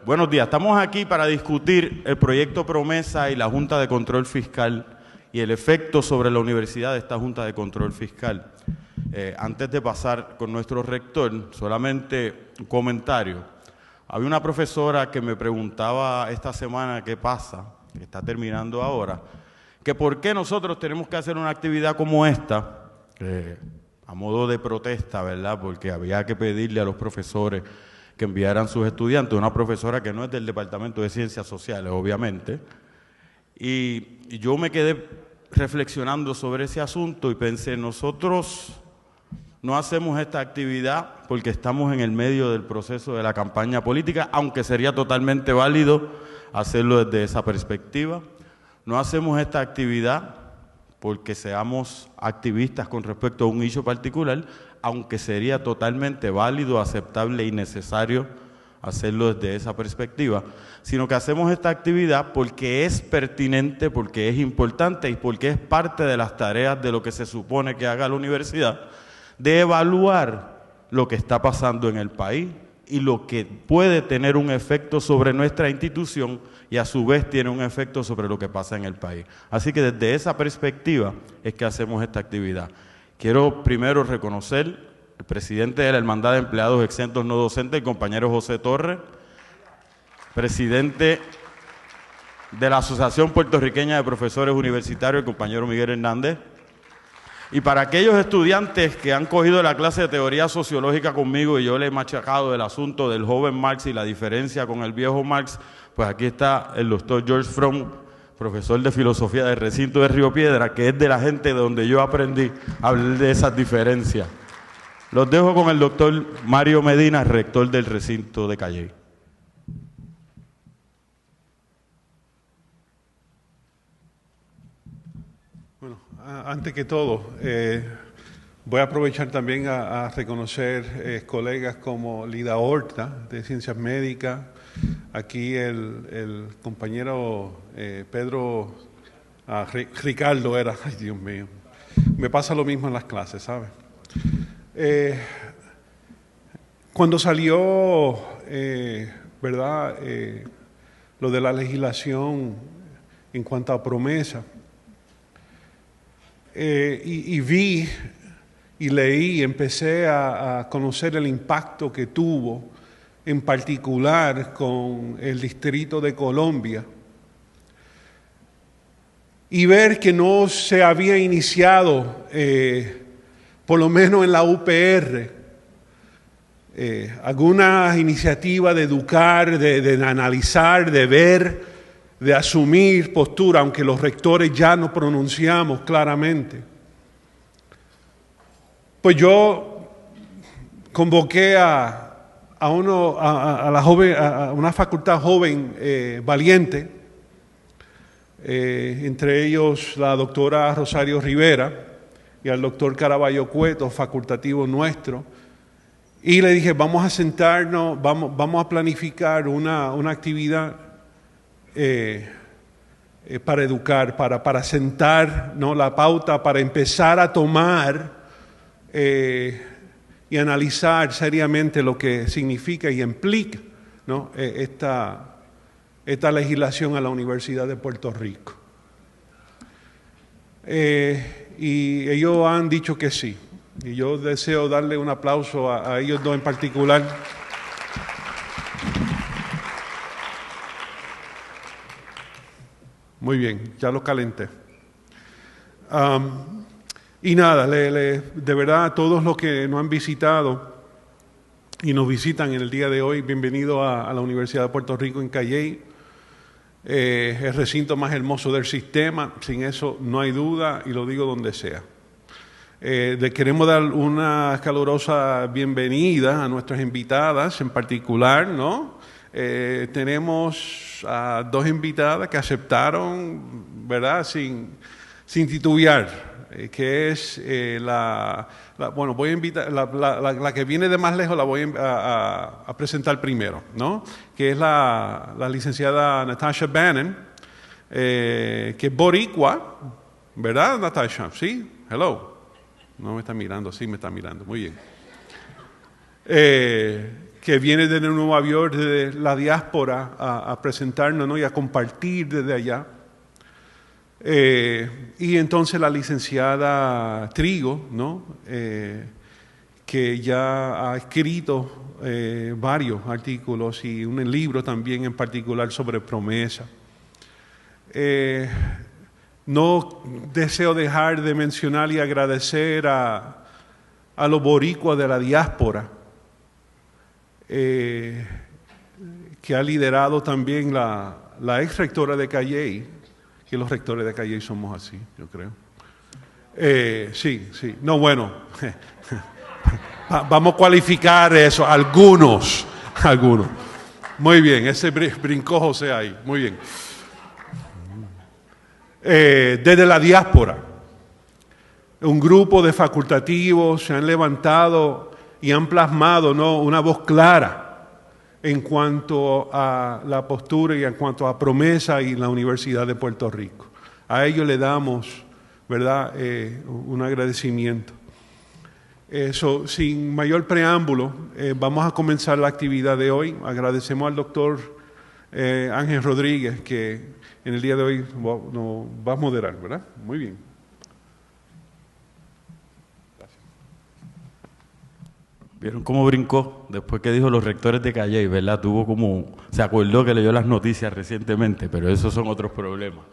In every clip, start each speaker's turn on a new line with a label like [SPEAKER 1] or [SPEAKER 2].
[SPEAKER 1] Buenos días. Estamos aquí para discutir el proyecto Promesa y la Junta de Control Fiscal y el efecto sobre la universidad de esta Junta de Control Fiscal. Antes de pasar con nuestro rector, solamente un comentario. Había una profesora que me preguntaba esta semana qué pasa, que está terminando ahora, que por qué nosotros tenemos que hacer una actividad como esta, a modo de protesta, ¿verdad? Porque había que pedirle a los profesores que enviaran sus estudiantes, una profesora que no es del Departamento de Ciencias Sociales, obviamente, y yo me quedé reflexionando sobre ese asunto y pensé, nosotros no hacemos esta actividad porque estamos en el medio del proceso de la campaña política, aunque sería totalmente válido hacerlo desde esa perspectiva. No hacemos esta actividad porque seamos activistas con respecto a un issue particular, aunque sería totalmente válido, aceptable y necesario hacerlo desde esa perspectiva, sino que hacemos esta actividad porque es pertinente, porque es importante y porque es parte de las tareas de lo que se supone que haga la universidad, de evaluar lo que está pasando en el país y lo que puede tener un efecto sobre nuestra institución y a su vez tiene un efecto sobre lo que pasa en el país. Así que desde esa perspectiva es que hacemos esta actividad. Quiero primero reconocer al presidente de la Hermandad de Empleados Exentos No Docentes, el compañero José Torres, presidente de la Asociación Puertorriqueña de Profesores Universitarios, el compañero Miguel Hernández, y para aquellos estudiantes que han cogido la clase de teoría sociológica conmigo y yo les he machacado el asunto del joven Marx y la diferencia con el viejo Marx, pues aquí está el doctor George Fromm, profesor de filosofía del recinto de Río Piedra, que es de la gente de donde yo aprendí a hablar de esas diferencias. Los dejo con el doctor Mario Medina, rector del recinto de Calley.
[SPEAKER 2] Bueno, antes que todo, voy a aprovechar también a reconocer colegas como Lida Horta, de Ciencias Médicas, aquí el compañero Pedro, Ricardo era, ay Dios mío, me pasa lo mismo en las clases, ¿sabes? Cuando salió, ¿verdad?, lo de la legislación en cuanto a promesa, y vi y leí, empecé a conocer el impacto que tuvo, en particular con el Distrito de Columbia, y ver que no se había iniciado, por lo menos en la UPR, alguna iniciativa de educar, de analizar, de ver, de asumir postura, aunque los rectores ya no pronunciamos claramente. Pues yo convoqué a una facultad joven valiente, entre ellos la doctora Rosario Rivera y al doctor Caraballo Cueto, facultativo nuestro, y le dije, vamos a sentarnos, vamos a planificar una actividad para educar, para sentar, ¿no?, la pauta, para empezar a tomar y analizar seriamente lo que significa y implica, ¿no?, esta legislación a la Universidad de Puerto Rico. Y ellos han dicho que sí. Y yo deseo darle un aplauso a ellos dos en particular. Muy bien, ya lo calenté. Y nada, de verdad a todos los que nos han visitado y nos visitan en el día de hoy, bienvenidos a la Universidad de Puerto Rico en Calley. El recinto más hermoso del sistema, sin eso no hay duda y lo digo donde sea. Le queremos dar una calurosa bienvenida a nuestras invitadas en particular, ¿no? Tenemos a dos invitadas que aceptaron, ¿verdad?, sin titubear, que es bueno, voy a invitar, la que viene de más lejos la voy a presentar primero, ¿no?, que es la licenciada Natasha Bannon, que es boricua, ¿verdad, Natasha? Sí, hello. No me está mirando, sí me está mirando, muy bien. que viene desde Nueva York, desde la diáspora, a presentarnos, ¿no? Y a compartir desde allá. Y entonces la licenciada Trigo, ¿no? Que ya ha escrito varios artículos y un libro también en particular sobre promesa. No deseo dejar de mencionar y agradecer a los boricuas de la diáspora, que ha liderado también la ex rectora de Calley, que los rectores de Calley somos así, yo creo. Sí. No, bueno, vamos a cualificar eso, algunos. Muy bien, ese brincó José ahí, muy bien. Desde la diáspora, un grupo de facultativos se han levantado y han plasmado, ¿no?, una voz clara en cuanto a la postura y en cuanto a promesa y la Universidad de Puerto Rico. A ellos le damos, ¿verdad?, un agradecimiento. Sin mayor preámbulo, vamos a comenzar la actividad de hoy. Agradecemos al doctor Ángel Rodríguez, que en el día de hoy nos va a moderar, ¿verdad? Muy bien.
[SPEAKER 1] Gracias. ¿Vieron cómo brincó después que dijo los rectores de Calley, verdad? Se acordó que leyó las noticias recientemente, pero esos son otros problemas.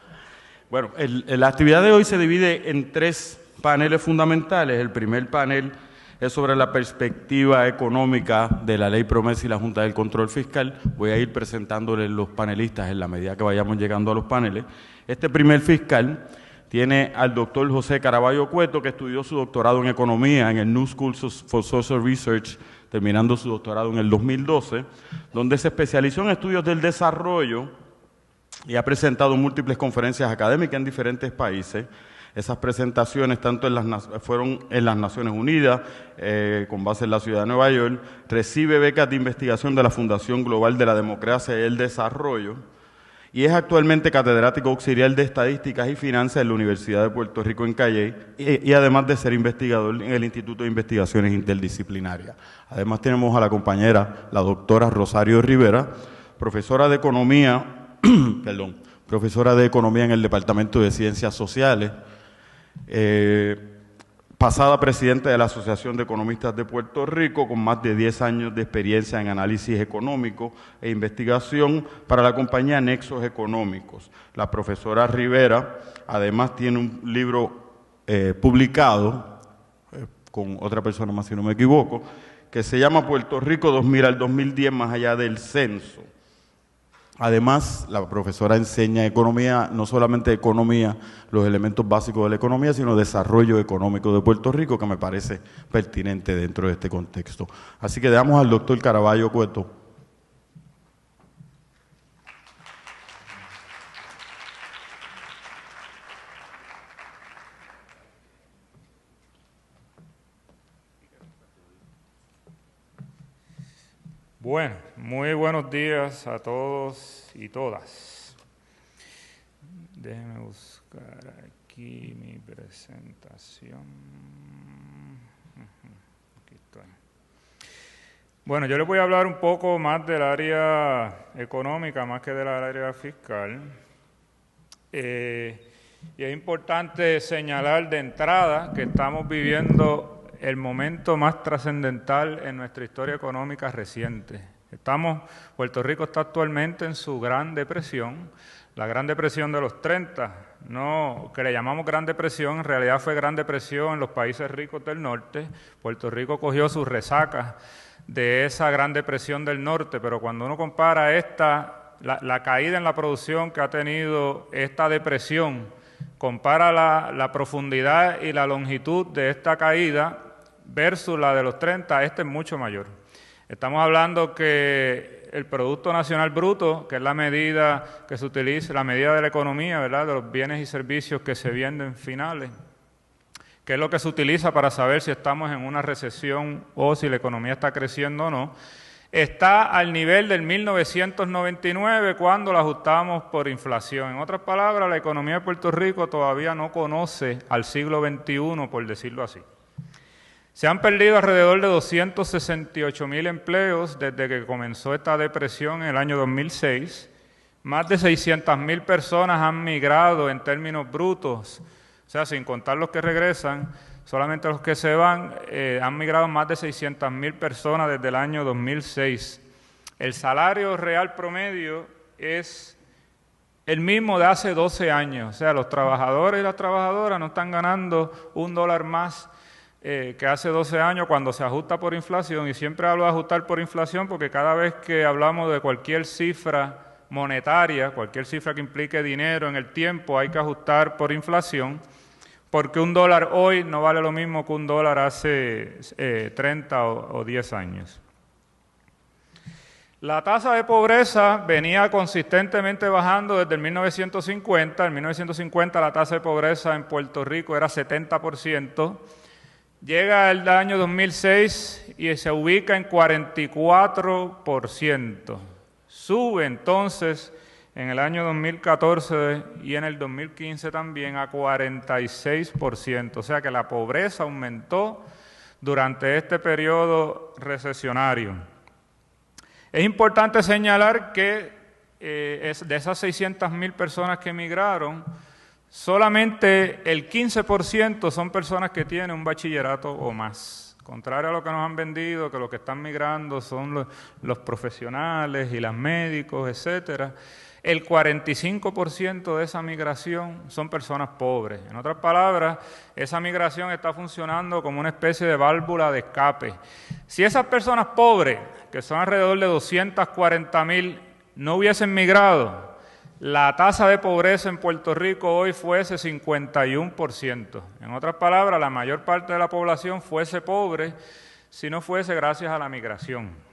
[SPEAKER 1] Bueno, la actividad de hoy se divide en 3 paneles fundamentales. El primer panel es sobre la perspectiva económica de la Ley Promesa y la Junta del Control Fiscal. Voy a ir presentándoles los panelistas en la medida que vayamos llegando a los paneles. Este primer fiscal tiene al doctor José Caraballo Cueto, que estudió su doctorado en Economía en el New School for Social Research, terminando su doctorado en el 2012, donde se especializó en estudios del desarrollo y ha presentado múltiples conferencias académicas en diferentes países. Esas presentaciones fueron en las Naciones Unidas, con base en la ciudad de Nueva York. Recibe becas de investigación de la Fundación Global de la Democracia y el Desarrollo y es actualmente catedrático auxiliar de Estadísticas y Finanzas en la Universidad de Puerto Rico en Calley y además de ser investigador en el Instituto de Investigaciones Interdisciplinarias. Además tenemos a la compañera, la doctora Rosario Rivera, profesora de Economía, profesora de Economía en el Departamento de Ciencias Sociales, pasada presidenta de la Asociación de Economistas de Puerto Rico, con más de 10 años de experiencia en análisis económico e investigación para la compañía Nexos Económicos. La profesora Rivera además tiene un libro publicado con otra persona más, si no me equivoco, que se llama Puerto Rico 2000 al 2010, más allá del censo. Además, la profesora enseña economía, no solamente economía, los elementos básicos de la economía, sino desarrollo económico de Puerto Rico, que me parece pertinente dentro de este contexto. Así que damos al doctor Caraballo Cueto.
[SPEAKER 3] Bueno, muy buenos días a todos y todas. Déjenme buscar aquí mi presentación. Aquí estoy. Bueno, yo les voy a hablar un poco más del área económica, más que del área fiscal. Y es importante señalar de entrada que estamos viviendo el momento más trascendental en nuestra historia económica reciente. Puerto Rico está actualmente en su Gran Depresión, la Gran Depresión de los 30, no, que le llamamos Gran Depresión, en realidad fue Gran Depresión en los países ricos del norte. Puerto Rico cogió sus resacas de esa Gran Depresión del norte, pero cuando uno compara la caída en la producción que ha tenido esta depresión, compara la profundidad y la longitud de esta caída versus la de los 30, es mucho mayor. Estamos hablando que el Producto Nacional Bruto, que es la medida que se utiliza, la medida de la economía, ¿verdad?, de los bienes y servicios que se venden finales, que es lo que se utiliza para saber si estamos en una recesión o si la economía está creciendo o no, está al nivel del 1999 cuando la ajustamos por inflación. En otras palabras, la economía de Puerto Rico todavía no conoce al siglo XXI, por decirlo así. Se han perdido alrededor de 268,000 empleos desde que comenzó esta depresión en el año 2006. Más de 600,000 personas han migrado en términos brutos, o sea, sin contar los que regresan, solamente los que se van, han migrado más de 600,000 personas desde el año 2006. El salario real promedio es el mismo de hace 12 años, o sea, los trabajadores y las trabajadoras no están ganando $1 más que hace 12 años cuando se ajusta por inflación, y siempre hablo de ajustar por inflación porque cada vez que hablamos de cualquier cifra monetaria, cualquier cifra que implique dinero en el tiempo, hay que ajustar por inflación, porque $1 hoy no vale lo mismo que $1 hace 30 o 10 años. La tasa de pobreza venía consistentemente bajando desde el 1950. En 1950 la tasa de pobreza en Puerto Rico era 70%. Llega el año 2006 y se ubica en 44%. Sube entonces en el año 2014 y en el 2015 también a 46%. O sea que la pobreza aumentó durante este periodo recesionario. Es importante señalar que de esas 600,000 personas que emigraron, solamente el 15% son personas que tienen un bachillerato o más. Contrario a lo que nos han vendido, que los que están migrando son los profesionales y los médicos, etcétera. El 45% de esa migración son personas pobres. En otras palabras, esa migración está funcionando como una especie de válvula de escape. Si esas personas pobres, que son alrededor de 240,000, no hubiesen migrado, la tasa de pobreza en Puerto Rico hoy fuese 51%. En otras palabras, la mayor parte de la población fuese pobre si no fuese gracias a la migración.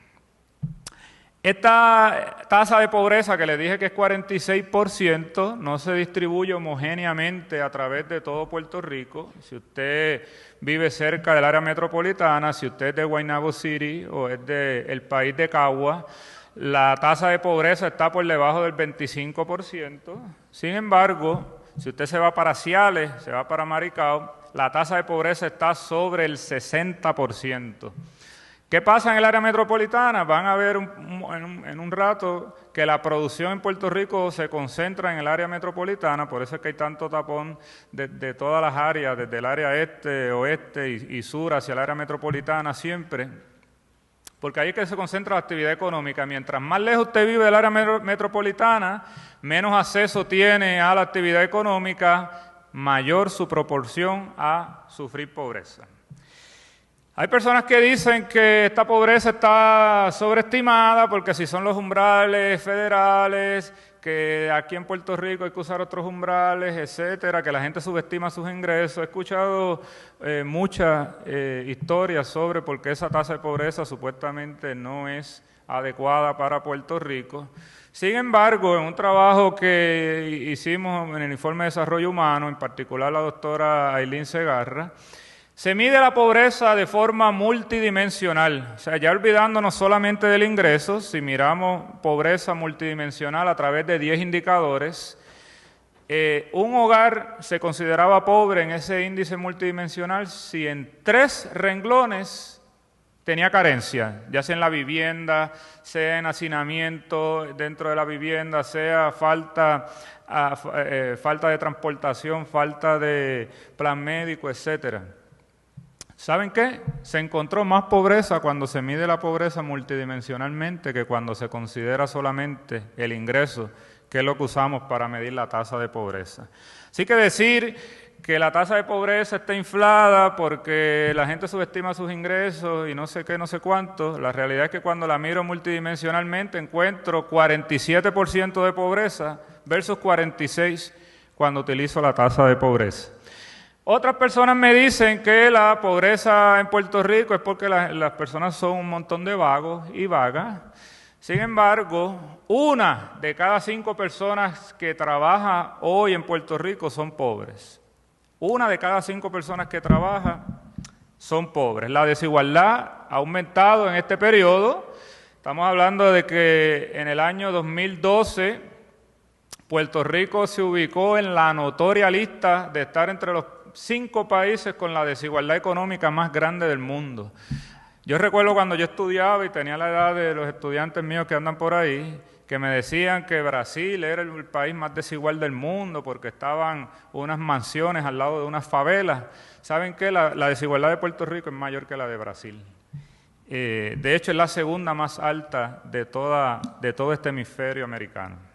[SPEAKER 3] Esta tasa de pobreza que les dije que es 46%, no se distribuye homogéneamente a través de todo Puerto Rico. Si usted vive cerca del área metropolitana, si usted es de Guaynabo City o es del país de Cagua, la tasa de pobreza está por debajo del 25%. Sin embargo, si usted se va para Ciales, se va para Maricao, la tasa de pobreza está sobre el 60%. ¿Qué pasa en el área metropolitana? Van a ver en un rato que la producción en Puerto Rico se concentra en el área metropolitana, por eso es que hay tanto tapón de todas las áreas, desde el área este, oeste y sur hacia el área metropolitana siempre, porque ahí es que se concentra la actividad económica. Mientras más lejos usted vive del área metropolitana, menos acceso tiene a la actividad económica, mayor su proporción a sufrir pobreza. Hay personas que dicen que esta pobreza está sobreestimada porque si son los umbrales federales, que aquí en Puerto Rico hay que usar otros umbrales, etcétera, que la gente subestima sus ingresos. He escuchado muchas historias sobre por qué esa tasa de pobreza supuestamente no es adecuada para Puerto Rico. Sin embargo, en un trabajo que hicimos en el Informe de Desarrollo Humano, en particular la doctora Ailín Segarra, se mide la pobreza de forma multidimensional, o sea, ya olvidándonos solamente del ingreso, si miramos pobreza multidimensional a través de 10 indicadores, un hogar se consideraba pobre en ese índice multidimensional si en 3 renglones tenía carencia, ya sea en la vivienda, sea en hacinamiento dentro de la vivienda, sea falta de transportación, falta de plan médico, etcétera. ¿Saben qué? Se encontró más pobreza cuando se mide la pobreza multidimensionalmente que cuando se considera solamente el ingreso, que es lo que usamos para medir la tasa de pobreza. Así que decir que la tasa de pobreza está inflada porque la gente subestima sus ingresos y no sé qué, no sé cuánto, la realidad es que cuando la miro multidimensionalmente encuentro 47% de pobreza versus 46% cuando utilizo la tasa de pobreza. Otras personas me dicen que la pobreza en Puerto Rico es porque las personas son un montón de vagos y vagas. Sin embargo, 1 de cada 5 personas que trabaja hoy en Puerto Rico son pobres. 1 de cada 5 personas que trabaja son pobres. La desigualdad ha aumentado en este periodo. Estamos hablando de que en el año 2012 Puerto Rico se ubicó en la notoria lista de estar entre los 5 países con la desigualdad económica más grande del mundo. Yo recuerdo cuando yo estudiaba y tenía la edad de los estudiantes míos que andan por ahí, que me decían que Brasil era el país más desigual del mundo porque estaban unas mansiones al lado de unas favelas. ¿Saben qué? La desigualdad de Puerto Rico es mayor que la de Brasil. De hecho, es la segunda más alta de todo este hemisferio americano.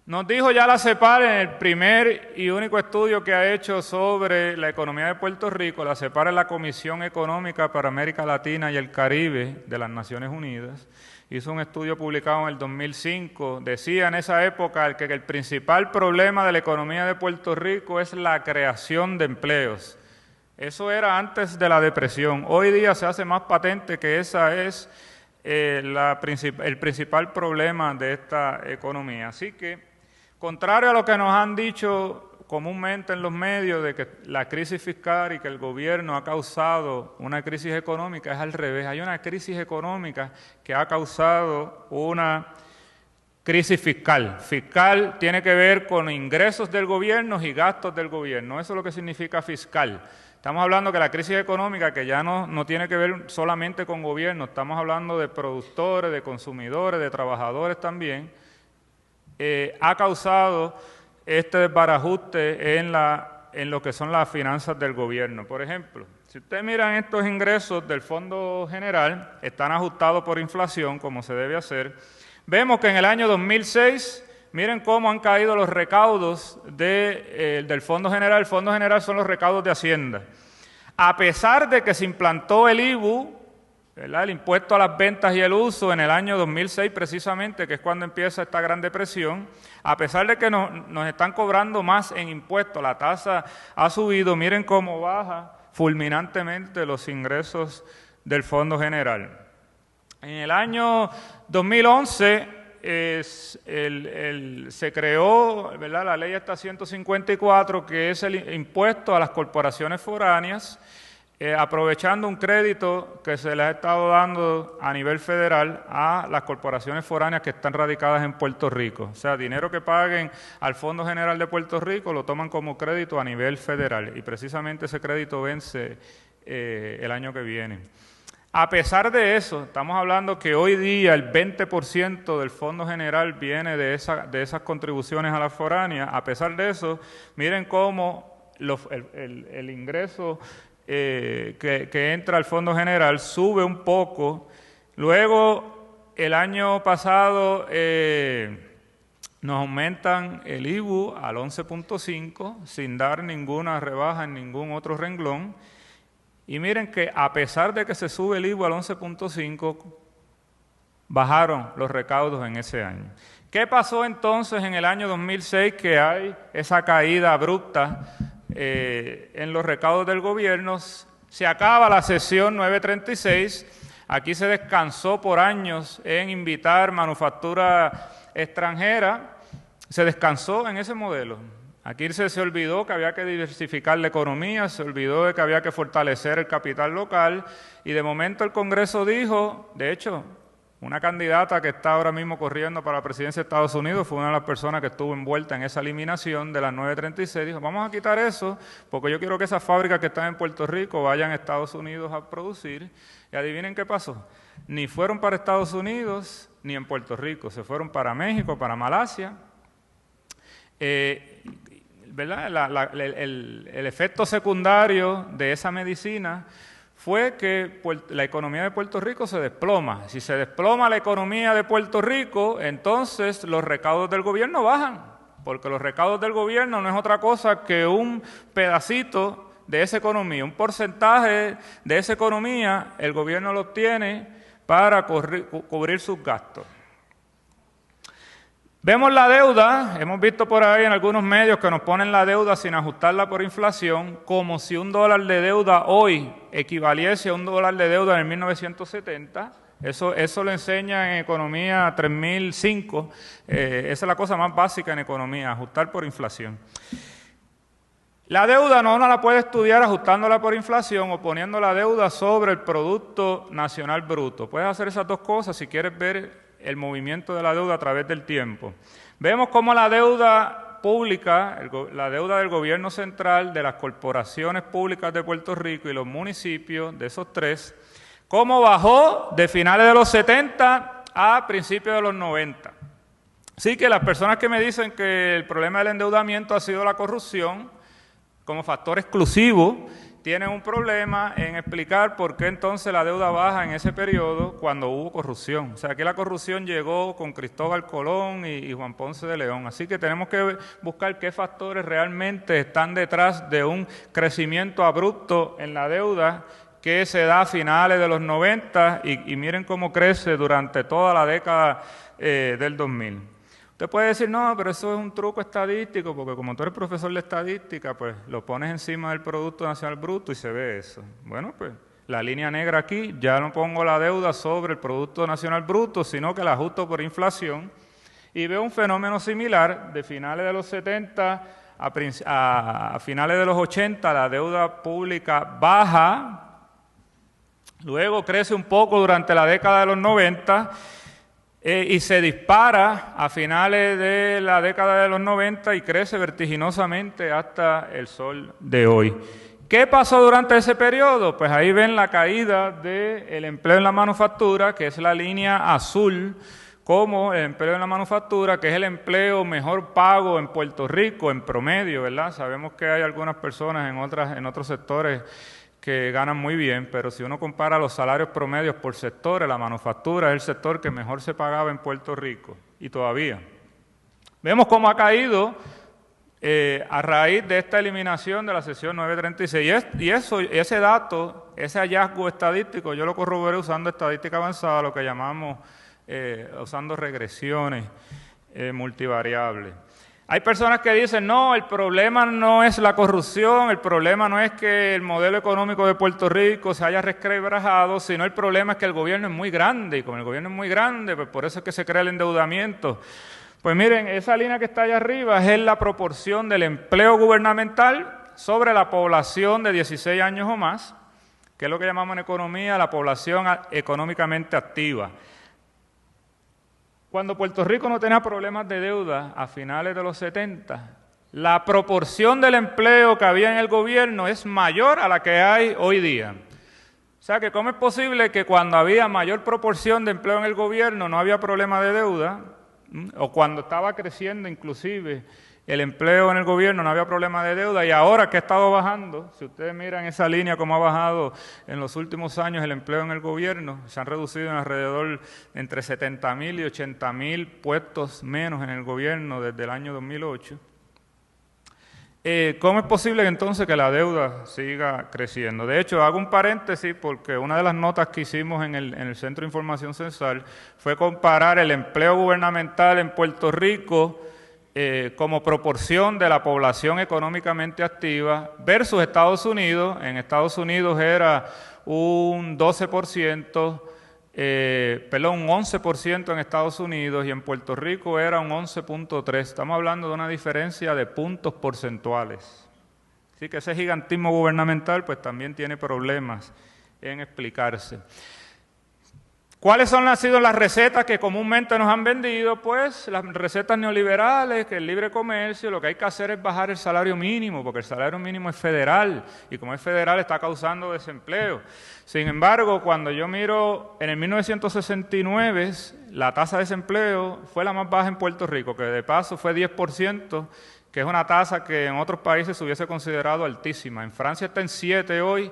[SPEAKER 3] Nos dijo ya la CEPAL en el primer y único estudio que ha hecho sobre la economía de Puerto Rico. La CEPAL es la Comisión Económica para América Latina y el Caribe de las Naciones Unidas. Hizo un estudio publicado en el 2005. Decía en esa época que el principal problema de la economía de Puerto Rico es la creación de empleos. Eso era antes de la depresión. Hoy día se hace más patente que ese es el principal problema de esta economía. Así que, contrario a lo que nos han dicho comúnmente en los medios de que la crisis fiscal y que el gobierno ha causado una crisis económica, es al revés. Hay una crisis económica que ha causado una crisis fiscal. Fiscal tiene que ver con ingresos del gobierno y gastos del gobierno. Eso es lo que significa fiscal. Estamos hablando que la crisis económica, que ya no tiene que ver solamente con gobierno, estamos hablando de productores, de consumidores, de trabajadores también, ha causado este desbarajuste en lo que son las finanzas del gobierno. Por ejemplo, si ustedes miran estos ingresos del Fondo General, están ajustados por inflación, como se debe hacer. Vemos que en el año 2006, miren cómo han caído los recaudos del Fondo General. El Fondo General son los recaudos de Hacienda. A pesar de que se implantó el IBU, ¿verdad?, el impuesto a las ventas y el uso en el año 2006 precisamente, que es cuando empieza esta Gran Depresión, a pesar de que nos están cobrando más en impuestos, la tasa ha subido, miren cómo baja fulminantemente los ingresos del Fondo General. En el año 2011 se creó, ¿verdad?, la ley esta 154, que es el impuesto a las corporaciones foráneas, aprovechando un crédito que se le ha estado dando a nivel federal a las corporaciones foráneas que están radicadas en Puerto Rico. O sea, dinero que paguen al Fondo General de Puerto Rico lo toman como crédito a nivel federal y precisamente ese crédito vence el año que viene. A pesar de eso, estamos hablando que hoy día el 20% del Fondo General viene de esas contribuciones a las foráneas. A pesar de eso, miren cómo el ingreso que entra al Fondo General sube un poco. Luego, el año pasado nos aumentan el IBU al 11.5 sin dar ninguna rebaja en ningún otro renglón. Y miren que a pesar de que se sube el IBU al 11.5, bajaron los recaudos en ese año. ¿Qué pasó entonces en el año 2006 que hay esa caída abrupta en los recaudos del gobierno? Se acaba la sesión 936, aquí se descansó por años en invitar manufactura extranjera, se descansó en ese modelo. Aquí se olvidó que había que diversificar la economía, se olvidó de que había que fortalecer el capital local y de momento el Congreso dijo, de hecho, una candidata que está ahora mismo corriendo para la presidencia de Estados Unidos fue una de las personas que estuvo envuelta en esa eliminación de las 936, dijo, vamos a quitar eso porque yo quiero que esas fábricas que están en Puerto Rico vayan a Estados Unidos a producir. Y adivinen qué pasó, ni fueron para Estados Unidos ni en Puerto Rico, se fueron para México, para Malasia. ¿Verdad? El efecto secundario de esa medicina fue que la economía de Puerto Rico se desploma. Si se desploma la economía de Puerto Rico, entonces los recaudos del gobierno bajan, porque los recaudos del gobierno no es otra cosa que un pedacito de esa economía, un porcentaje de esa economía, el gobierno lo obtiene para cubrir sus gastos. Vemos la deuda, hemos visto por ahí en algunos medios que nos ponen la deuda sin ajustarla por inflación, como si $1 de deuda hoy equivaliese a $1 de deuda en el 1970. Eso lo enseña en Economía 3005. Esa es la cosa más básica en economía, ajustar por inflación. La deuda no la puede estudiar ajustándola por inflación o poniendo la deuda sobre el Producto Nacional Bruto. Puedes hacer esas dos cosas si quieres ver el movimiento de la deuda a través del tiempo. Vemos cómo la deuda pública, la deuda del gobierno central, de las corporaciones públicas de Puerto Rico y los municipios, de esos tres, cómo bajó de finales de los 70 a principios de los 90. Así que las personas que me dicen que el problema del endeudamiento ha sido la corrupción como factor exclusivo, tienen un problema en explicar por qué entonces la deuda baja en ese periodo cuando hubo corrupción. O sea, aquí la corrupción llegó con Cristóbal Colón y Juan Ponce de León. Así que tenemos que buscar qué factores realmente están detrás de un crecimiento abrupto en la deuda que se da a finales de los 90 y miren cómo crece durante toda la década del 2000. Usted puede decir, no, pero eso es un truco estadístico, porque como tú eres profesor de estadística, pues lo pones encima del Producto Nacional Bruto y se ve eso. Bueno, pues la línea negra aquí, ya no pongo la deuda sobre el Producto Nacional Bruto, sino que la ajusto por inflación y veo un fenómeno similar de finales de los 70 a finales de los 80, la deuda pública baja, luego crece un poco durante la década de los 90, y se dispara a finales de la década de los 90 y crece vertiginosamente hasta el sol de hoy. ¿Qué pasó durante ese periodo? Pues ahí ven la caída del empleo en la manufactura, que es la línea azul, como el empleo en la manufactura, que es el empleo mejor pago en Puerto Rico, en promedio, ¿verdad? Sabemos que hay algunas personas en otros sectores que ganan muy bien, pero si uno compara los salarios promedios por sectores, la manufactura es el sector que mejor se pagaba en Puerto Rico, y todavía. Vemos cómo ha caído a raíz de esta eliminación de la sección 936, y ese dato, ese hallazgo estadístico, yo lo corroboré usando estadística avanzada, lo que llamamos, usando regresiones multivariables. Hay personas que dicen, no, el problema no es la corrupción, el problema no es que el modelo económico de Puerto Rico se haya resquebrajado, sino el problema es que el gobierno es muy grande, y como el gobierno es muy grande, pues por eso es que se crea el endeudamiento. Pues miren, esa línea que está allá arriba es la proporción del empleo gubernamental sobre la población de 16 años o más, que es lo que llamamos en economía la población económicamente activa. Cuando Puerto Rico no tenía problemas de deuda a finales de los 70, la proporción del empleo que había en el gobierno es mayor a la que hay hoy día. O sea que ¿cómo es posible que cuando había mayor proporción de empleo en el gobierno no había problema de deuda? O cuando estaba creciendo inclusive el empleo en el gobierno no había problema de deuda, y ahora que ha estado bajando, si ustedes miran esa línea cómo ha bajado en los últimos años el empleo en el gobierno, se han reducido en alrededor entre 70,000 y 80,000 puestos menos en el gobierno desde el año 2008. ¿Cómo es posible entonces que la deuda siga creciendo? De hecho, hago un paréntesis porque una de las notas que hicimos en el Centro de Información Censal fue comparar el empleo gubernamental en Puerto Rico como proporción de la población económicamente activa versus Estados Unidos. En Estados Unidos era un 12%, un 11% en Estados Unidos, y en Puerto Rico era un 11.3%. Estamos hablando de una diferencia de puntos porcentuales. Así que ese gigantismo gubernamental pues también tiene problemas en explicarse. ¿Cuáles han sido las recetas que comúnmente nos han vendido? Pues las recetas neoliberales, que el libre comercio, lo que hay que hacer es bajar el salario mínimo, porque el salario mínimo es federal, y como es federal está causando desempleo. Sin embargo, cuando yo miro en el 1969, la tasa de desempleo fue la más baja en Puerto Rico, que de paso fue 10%, que es una tasa que en otros países se hubiese considerado altísima. En Francia está en 7 hoy,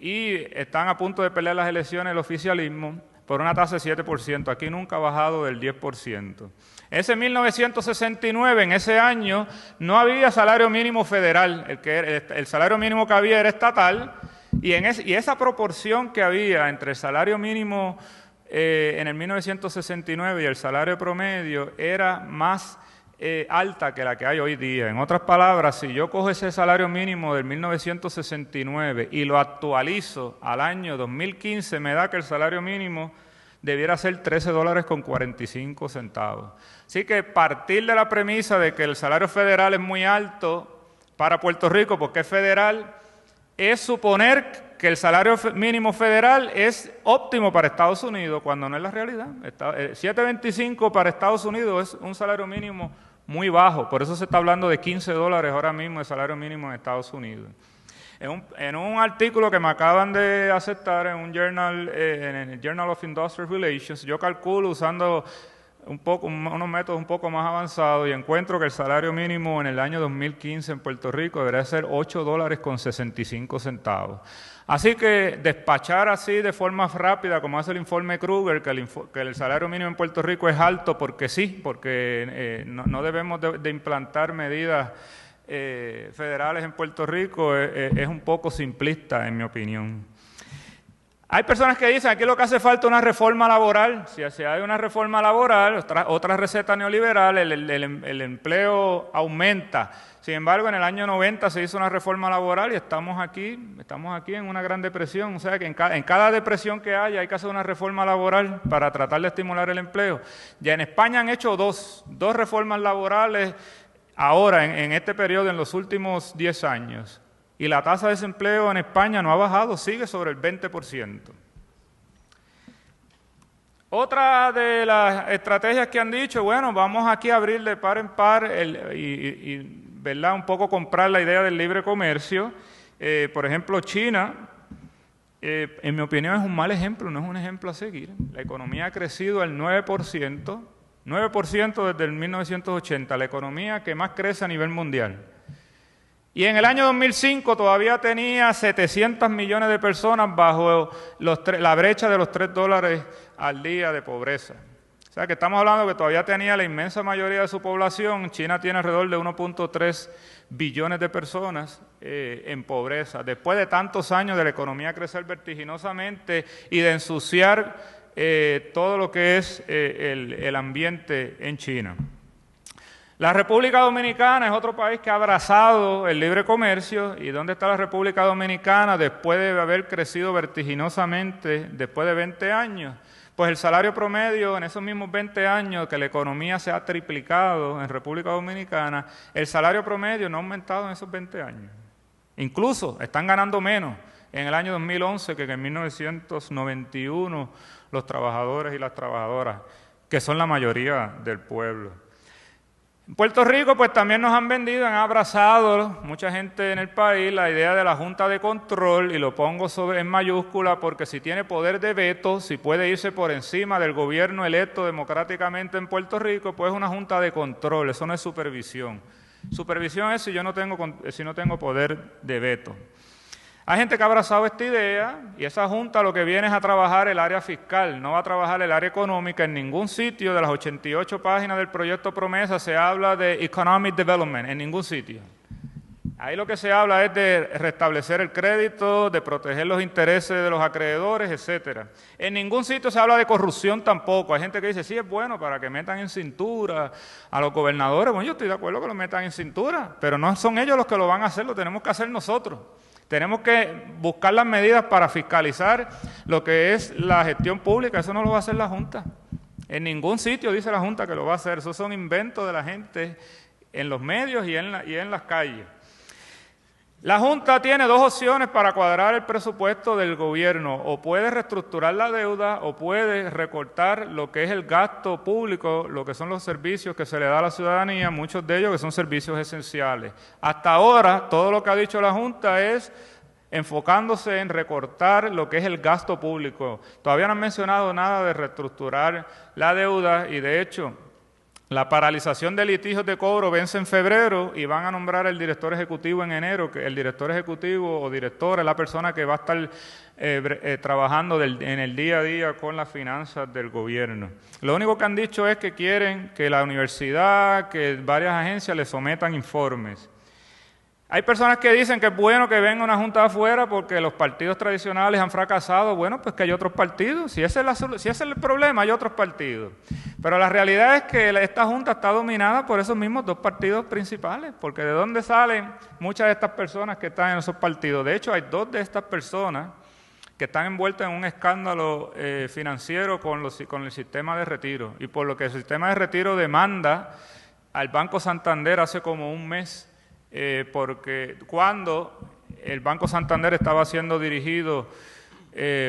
[SPEAKER 3] y están a punto de pelear las elecciones el oficialismo por una tasa de 7%. Aquí nunca ha bajado del 10%. Ese 1969, en ese año, no había salario mínimo federal. El salario mínimo que había era estatal, y esa proporción que había entre el salario mínimo en el 1969 y el salario promedio era más alta que la que hay hoy día. En otras palabras, si yo cojo ese salario mínimo del 1969 y lo actualizo al año 2015, me da que el salario mínimo debiera ser $13.45. Así que partir de la premisa de que el salario federal es muy alto para Puerto Rico porque es federal, es suponer que el salario mínimo federal es óptimo para Estados Unidos, cuando no es la realidad. $7.25 para Estados Unidos es un salario mínimo muy bajo. Por eso se está hablando de $15 ahora mismo de salario mínimo en Estados Unidos. En un artículo que me acaban de aceptar en en el Journal of Industrial Relations, yo calculo usando unos métodos un poco más avanzados y encuentro que el salario mínimo en el año 2015 en Puerto Rico debería ser $8.65. Así que despachar así de forma rápida, como hace el informe Kruger, que el salario mínimo en Puerto Rico es alto porque sí, porque no debemos de implantar medidas federales en Puerto Rico, es un poco simplista en mi opinión. Hay personas que dicen aquí lo que hace falta es una reforma laboral. Si hay una reforma laboral, otra receta neoliberal, el empleo aumenta. Sin embargo, en el año 90 se hizo una reforma laboral y estamos aquí en una gran depresión. O sea que en cada depresión que haya hay que hacer una reforma laboral para tratar de estimular el empleo. Ya en España han hecho dos reformas laborales ahora, en este periodo, en los últimos 10 años. Y la tasa de desempleo en España no ha bajado, sigue sobre el 20%. Otra de las estrategias que han dicho, bueno, vamos aquí a abrir de par en par ¿verdad? Un poco comprar la idea del libre comercio. Por ejemplo, China, en mi opinión, es un mal ejemplo, no es un ejemplo a seguir. La economía ha crecido al 9%, 9% desde el 1980, la economía que más crece a nivel mundial. Y en el año 2005 todavía tenía 700 millones de personas bajo la brecha de los $3 al día de pobreza. O sea que estamos hablando que todavía tenía la inmensa mayoría de su población. China tiene alrededor de 1.3 billones de personas en pobreza. Después de tantos años de la economía crecer vertiginosamente y de ensuciar todo lo que es el ambiente en China. La República Dominicana es otro país que ha abrazado el libre comercio. ¿Y dónde está la República Dominicana después de haber crecido vertiginosamente después de 20 años? Pues el salario promedio en esos mismos 20 años que la economía se ha triplicado en República Dominicana, el salario promedio no ha aumentado en esos 20 años. Incluso están ganando menos en el año 2011 que en 1991 los trabajadores y las trabajadoras, que son la mayoría del pueblo. En Puerto Rico, pues también nos han vendido, han abrazado mucha gente en el país la idea de la Junta de Control, y lo pongo en mayúscula porque si tiene poder de veto, si puede irse por encima del gobierno electo democráticamente en Puerto Rico, pues es una Junta de Control, eso no es supervisión. Supervisión es si no tengo poder de veto. Hay gente que ha abrazado esta idea y esa Junta lo que viene es a trabajar el área fiscal, no va a trabajar el área económica. En ningún sitio de las 88 páginas del proyecto Promesa se habla de Economic Development, en ningún sitio. Ahí lo que se habla es de restablecer el crédito, de proteger los intereses de los acreedores, etcétera. En ningún sitio se habla de corrupción tampoco. Hay gente que dice, sí, es bueno para que metan en cintura a los gobernadores. Bueno, yo estoy de acuerdo que lo metan en cintura, pero no son ellos los que lo van a hacer, lo tenemos que hacer nosotros. Tenemos que buscar las medidas para fiscalizar lo que es la gestión pública. Eso no lo va a hacer la Junta. En ningún sitio dice la Junta que lo va a hacer. Esos son inventos de la gente en los medios y en las calles. La Junta tiene dos opciones para cuadrar el presupuesto del gobierno. O puede reestructurar la deuda o puede recortar lo que es el gasto público, lo que son los servicios que se le da a la ciudadanía, muchos de ellos que son servicios esenciales. Hasta ahora, todo lo que ha dicho la Junta es enfocándose en recortar lo que es el gasto público. Todavía no han mencionado nada de reestructurar la deuda y, de hecho, la paralización de litigios de cobro vence en febrero y van a nombrar al director ejecutivo en enero, que el director ejecutivo o director es la persona que va a estar trabajando en el día a día con las finanzas del gobierno. Lo único que han dicho es que quieren que la universidad, que varias agencias le sometan informes. Hay personas que dicen que es bueno que venga una junta de afuera porque los partidos tradicionales han fracasado. Bueno, pues que hay otros partidos. Si ese es el problema, hay otros partidos. Pero la realidad es que esta junta está dominada por esos mismos dos partidos principales, porque ¿de dónde salen muchas de estas personas que están en esos partidos? De hecho, hay dos de estas personas que están envueltas en un escándalo financiero con el sistema de retiro, y por lo que el sistema de retiro demanda al Banco Santander hace como un mes, porque cuando el Banco Santander estaba siendo dirigido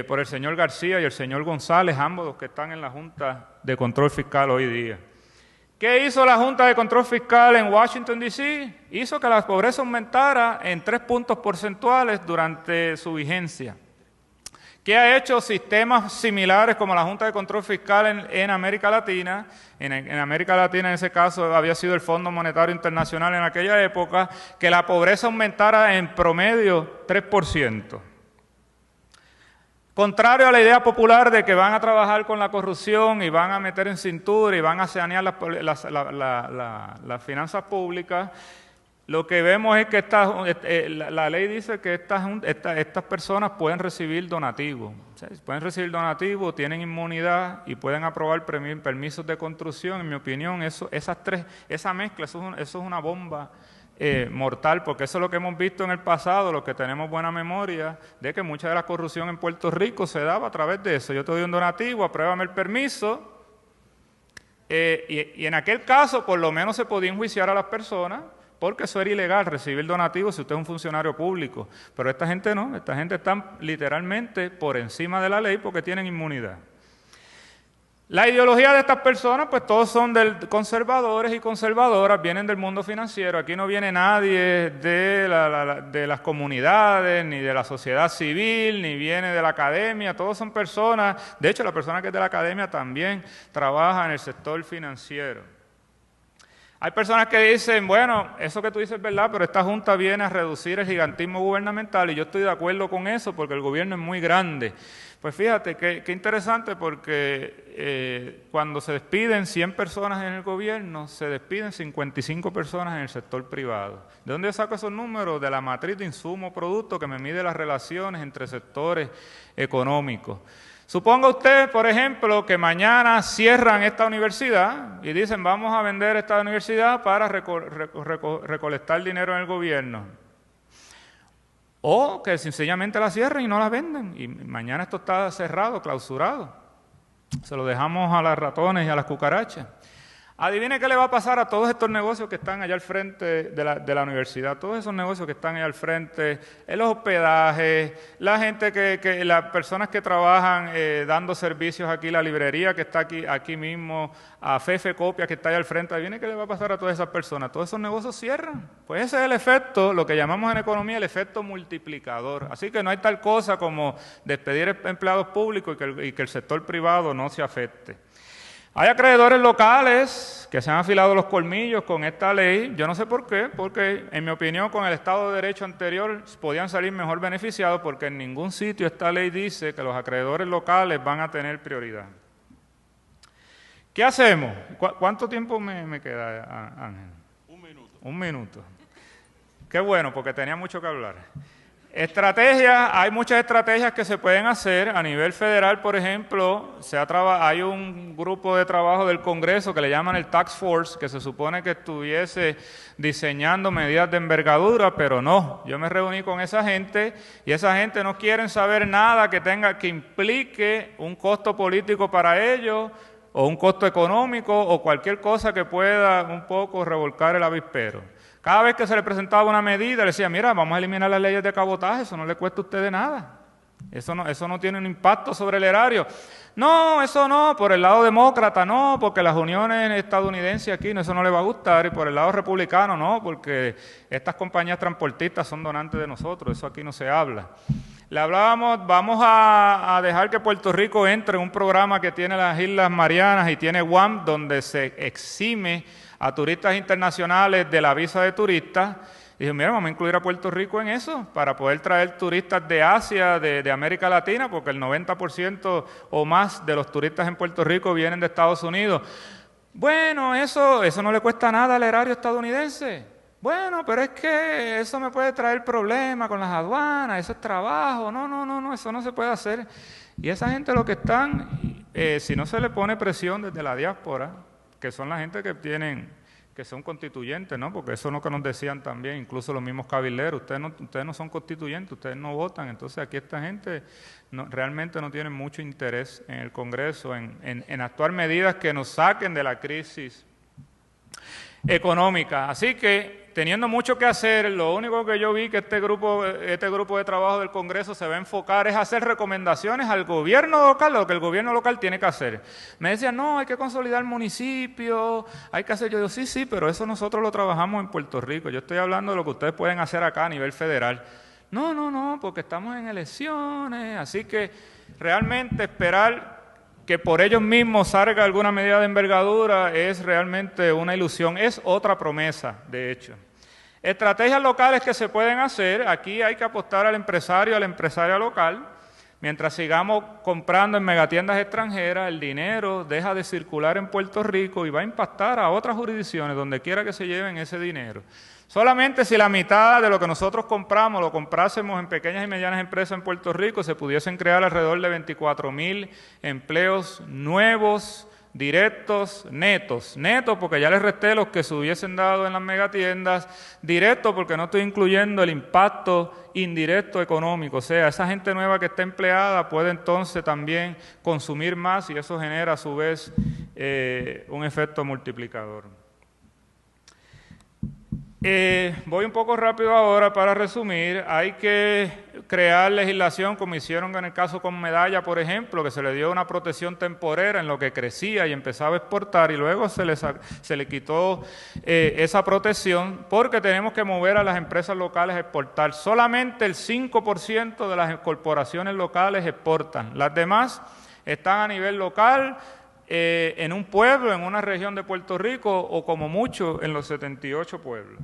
[SPEAKER 3] por el señor García y el señor González, ambos los que están en la Junta de Control Fiscal hoy día. ¿Qué hizo la Junta de Control Fiscal en Washington, D.C.? Hizo que la pobreza aumentara en 3 puntos porcentuales durante su vigencia. ¿Qué ha hecho sistemas similares como la Junta de Control Fiscal en América Latina? En América Latina, en ese caso, había sido el Fondo Monetario Internacional en aquella época, que la pobreza aumentara en promedio 3%. Contrario a la idea popular de que van a trabajar con la corrupción y van a meter en cintura y van a sanear las finanzas públicas, lo que vemos es que la ley dice que estas personas pueden recibir donativos. O sea, pueden recibir donativos, tienen inmunidad y pueden aprobar permisos de construcción. En mi opinión, esa mezcla, eso es una bomba mortal, porque eso es lo que hemos visto en el pasado, los que tenemos buena memoria, de que mucha de la corrupción en Puerto Rico se daba a través de eso. Yo te doy un donativo, apruébame el permiso, y en aquel caso por lo menos se podía enjuiciar a las personas, porque eso era ilegal, recibir donativos si usted es un funcionario público. Pero esta gente no, esta gente está literalmente por encima de la ley porque tienen inmunidad. La ideología de estas personas, pues todos son conservadores y conservadoras, vienen del mundo financiero. Aquí no viene nadie de las comunidades, ni de la sociedad civil, ni viene de la academia. Todos son personas, de hecho la persona que es de la academia también trabaja en el sector financiero. Hay personas que dicen, bueno, eso que tú dices es verdad, pero esta Junta viene a reducir el gigantismo gubernamental, y yo estoy de acuerdo con eso porque el gobierno es muy grande. Pues fíjate, qué interesante, porque cuando se despiden 100 personas en el gobierno, se despiden 55 personas en el sector privado. ¿De dónde saco esos números? De la matriz de insumo-producto que me mide las relaciones entre sectores económicos. Suponga usted, por ejemplo, que mañana cierran esta universidad y dicen vamos a vender esta universidad para recolectar dinero en el gobierno. O que sencillamente la cierren y no la venden. Y mañana esto está cerrado, clausurado. Se lo dejamos a los ratones y a las cucarachas. Adivine qué le va a pasar a todos estos negocios que están allá al frente de la universidad, todos esos negocios que están allá al frente, los hospedajes, la gente las personas que trabajan dando servicios aquí, la librería que está aquí mismo, a Fefe Copias que está allá al frente. Adivine qué le va a pasar a todas esas personas, todos esos negocios cierran. Pues ese es el efecto, lo que llamamos en economía el efecto multiplicador. Así que no hay tal cosa como despedir empleados públicos y que el sector privado no se afecte. Hay acreedores locales que se han afilado los colmillos con esta ley. Yo no sé por qué, porque en mi opinión con el Estado de Derecho anterior podían salir mejor beneficiados, porque en ningún sitio esta ley dice que los acreedores locales van a tener prioridad. ¿Qué hacemos? ¿Cuánto tiempo me queda, Ángel?
[SPEAKER 1] 1 minuto.
[SPEAKER 3] 1 minuto. Qué bueno, porque tenía mucho que hablar. Estrategias, hay muchas estrategias que se pueden hacer a nivel federal. Por ejemplo, hay un grupo de trabajo del Congreso que le llaman el Task Force, que se supone que estuviese diseñando medidas de envergadura, pero no. Yo me reuní con esa gente y esa gente no quieren saber nada que implique un costo político para ellos o un costo económico o cualquier cosa que pueda un poco revolcar el avispero. Cada vez que se le presentaba una medida, le decía, mira, vamos a eliminar las leyes de cabotaje, eso no le cuesta a ustedes nada. Eso no tiene un impacto sobre el erario. No, eso no, por el lado demócrata no, porque las uniones estadounidenses aquí, eso no le va a gustar, y por el lado republicano no, porque estas compañías transportistas son donantes de nosotros, eso aquí no se habla. Le hablábamos, vamos a dejar que Puerto Rico entre en un programa que tiene las Islas Marianas y tiene Guam, donde se exime a turistas internacionales de la visa de turistas. Y dije, mira, vamos a incluir a Puerto Rico en eso, para poder traer turistas de Asia, de América Latina, porque el 90% o más de los turistas en Puerto Rico vienen de Estados Unidos. Bueno, eso no le cuesta nada al erario estadounidense. Bueno, pero es que eso me puede traer problemas con las aduanas, eso es trabajo. No, eso no se puede hacer. Y esa gente lo que están, si no se le pone presión desde la diáspora, que son la gente que son constituyentes, ¿no? Porque eso es lo que nos decían también, incluso los mismos cabilderos, ustedes no son constituyentes, ustedes no votan. Entonces aquí esta gente realmente no tiene mucho interés en el Congreso, en actuar medidas que nos saquen de la crisis económica. Así que teniendo mucho que hacer, lo único que yo vi que este grupo de trabajo del Congreso se va a enfocar es hacer recomendaciones al gobierno local, lo que el gobierno local tiene que hacer. Me decían, no, hay que consolidar el municipio, hay que hacer... Yo digo, sí, pero eso nosotros lo trabajamos en Puerto Rico. Yo estoy hablando de lo que ustedes pueden hacer acá a nivel federal. No, porque estamos en elecciones, así que realmente esperar que por ellos mismos salga alguna medida de envergadura es realmente una ilusión, es otra promesa, de hecho. Estrategias locales que se pueden hacer, aquí hay que apostar al empresario, a la empresaria local. Mientras sigamos comprando en megatiendas extranjeras, el dinero deja de circular en Puerto Rico y va a impactar a otras jurisdicciones, donde quiera que se lleven ese dinero. Solamente si la mitad de lo que nosotros compramos lo comprásemos en pequeñas y medianas empresas en Puerto Rico, se pudiesen crear alrededor de 24,000 empleos nuevos, directos, netos. Netos porque ya les resté los que se hubiesen dado en las megatiendas, directos porque no estoy incluyendo el impacto indirecto económico. O sea, esa gente nueva que está empleada puede entonces también consumir más y eso genera a su vez un efecto multiplicador. Voy un poco rápido ahora para resumir. Hay que crear legislación como hicieron en el caso con Medalla, por ejemplo, que se le dio una protección temporera en lo que crecía y empezaba a exportar y luego se le quitó esa protección porque tenemos que mover a las empresas locales a exportar. Solamente el 5% de las corporaciones locales exportan. Las demás están a nivel local, en un pueblo, en una región de Puerto Rico o como mucho en los 78 pueblos.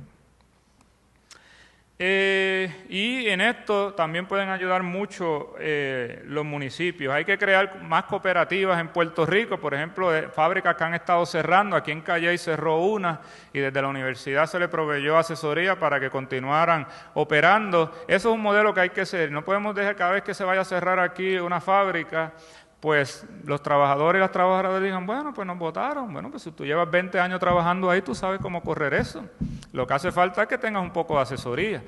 [SPEAKER 3] Y en esto también pueden ayudar mucho los municipios. Hay que crear más cooperativas en Puerto Rico, por ejemplo, fábricas que han estado cerrando. Aquí en Calley cerró una y desde la universidad se le proveyó asesoría para que continuaran operando. Eso es un modelo que hay que hacer. No podemos dejar cada vez que se vaya a cerrar aquí una fábrica, pues los trabajadores y las trabajadoras digan, bueno, pues nos votaron. Bueno, pues si tú llevas 20 años trabajando ahí, tú sabes cómo correr eso. Lo que hace falta es que tengas un poco de asesoría,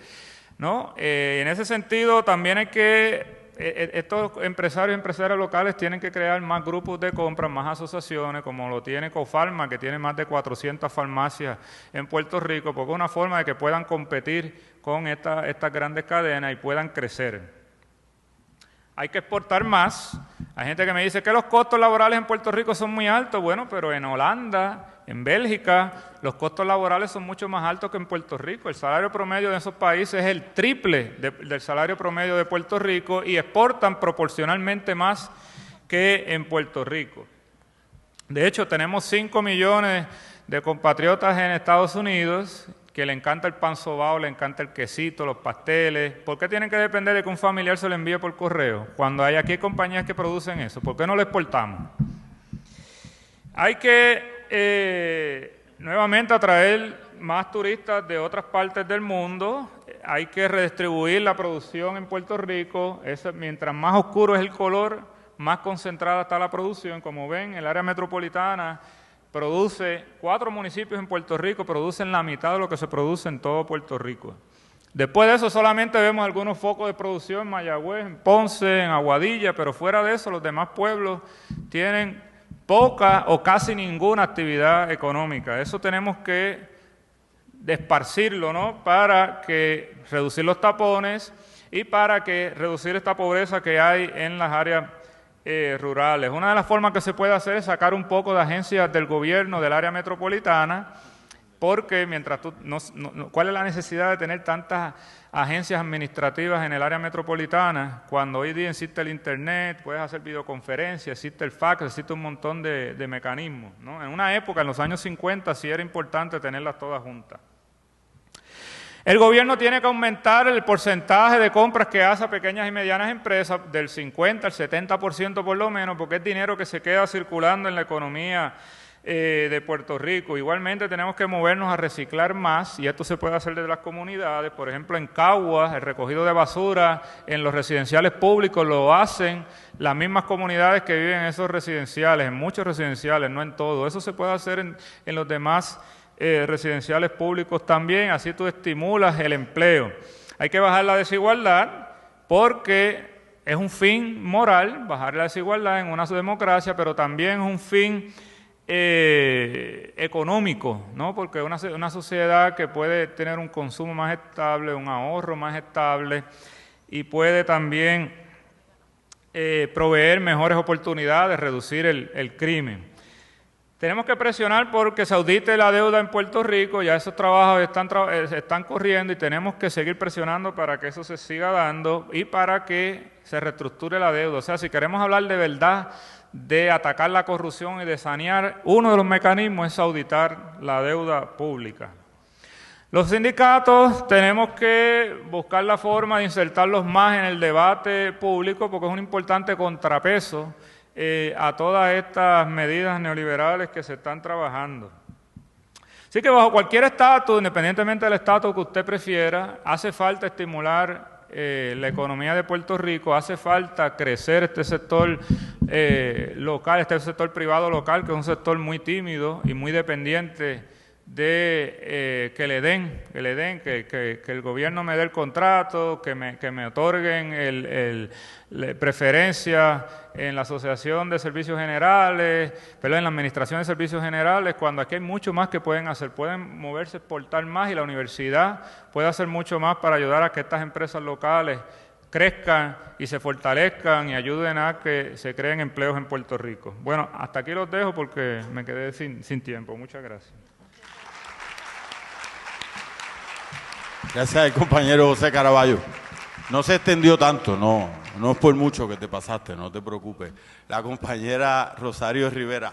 [SPEAKER 3] ¿no? En ese sentido, también hay que, estos empresarios y empresarias locales tienen que crear más grupos de compra, más asociaciones, como lo tiene Cofarma, que tiene más de 400 farmacias en Puerto Rico, porque es una forma de que puedan competir con estas grandes cadenas y puedan crecer. Hay que exportar más. Hay gente que me dice que los costos laborales en Puerto Rico son muy altos. Bueno, pero en Holanda, en Bélgica, los costos laborales son mucho más altos que en Puerto Rico. El salario promedio de esos países es el triple del salario promedio de Puerto Rico y exportan proporcionalmente más que en Puerto Rico. De hecho, tenemos 5 millones de compatriotas en Estados Unidos que le encanta el pan sobao, le encanta el quesito, los pasteles. ¿Por qué tienen que depender de que un familiar se lo envíe por correo? Cuando hay aquí compañías que producen eso, ¿por qué no lo exportamos? Hay que nuevamente atraer más turistas de otras partes del mundo. Hay que redistribuir la producción en Puerto Rico. Mientras más oscuro es el color, más concentrada está la producción. Como ven, el área metropolitana produce, 4 municipios en Puerto Rico producen la mitad de lo que se produce en todo Puerto Rico. Después de eso solamente vemos algunos focos de producción en Mayagüez, en Ponce, en Aguadilla, pero fuera de eso los demás pueblos tienen poca o casi ninguna actividad económica. Eso tenemos que esparcirlo, ¿no? Para que reducir los tapones y para que reducir esta pobreza que hay en las áreas rurales. Una de las formas que se puede hacer es sacar un poco de agencias del gobierno del área metropolitana, porque mientras ¿cuál es la necesidad de tener tantas agencias administrativas en el área metropolitana cuando hoy día existe el internet, puedes hacer videoconferencias, existe el fax, existe un montón de mecanismos, ¿no? En una época, en los años 50, sí era importante tenerlas todas juntas. El gobierno tiene que aumentar el porcentaje de compras que hace a pequeñas y medianas empresas del 50 al 70% por lo menos, porque es dinero que se queda circulando en la economía de Puerto Rico. Igualmente tenemos que movernos a reciclar más y esto se puede hacer desde las comunidades. Por ejemplo, en Caguas, el recogido de basura en los residenciales públicos lo hacen las mismas comunidades que viven en esos residenciales, en muchos residenciales, no en todos. Eso se puede hacer en los demás residenciales públicos también, así tú estimulas el empleo. Hay que bajar la desigualdad porque es un fin moral, bajar la desigualdad en una democracia, pero también es un fin económico, ¿no? Porque una sociedad que puede tener un consumo más estable, un ahorro más estable y puede también proveer mejores oportunidades, reducir el crimen. Tenemos que presionar porque se audite la deuda en Puerto Rico, ya esos trabajos están corriendo y tenemos que seguir presionando para que eso se siga dando y para que se reestructure la deuda. O sea, si queremos hablar de verdad de atacar la corrupción y de sanear, uno de los mecanismos es auditar la deuda pública. Los sindicatos tenemos que buscar la forma de insertarlos más en el debate público porque es un importante contrapeso a todas estas medidas neoliberales que se están trabajando. Así que bajo cualquier estatus, independientemente del estatus que usted prefiera, hace falta estimular la economía de Puerto Rico, hace falta crecer este sector local, este sector privado local, que es un sector muy tímido y muy dependiente de que el gobierno me dé el contrato, que me otorguen preferencia en la Asociación de Servicios Generales, en la Administración de Servicios Generales, cuando aquí hay mucho más que pueden hacer, pueden moverse, exportar más y la universidad puede hacer mucho más para ayudar a que estas empresas locales crezcan y se fortalezcan y ayuden a que se creen empleos en Puerto Rico. Bueno, hasta aquí los dejo porque me quedé sin tiempo. Muchas gracias.
[SPEAKER 1] Gracias al compañero José Caraballo. No se extendió tanto, no es por mucho que te pasaste, no te preocupes. La compañera Rosario Rivera.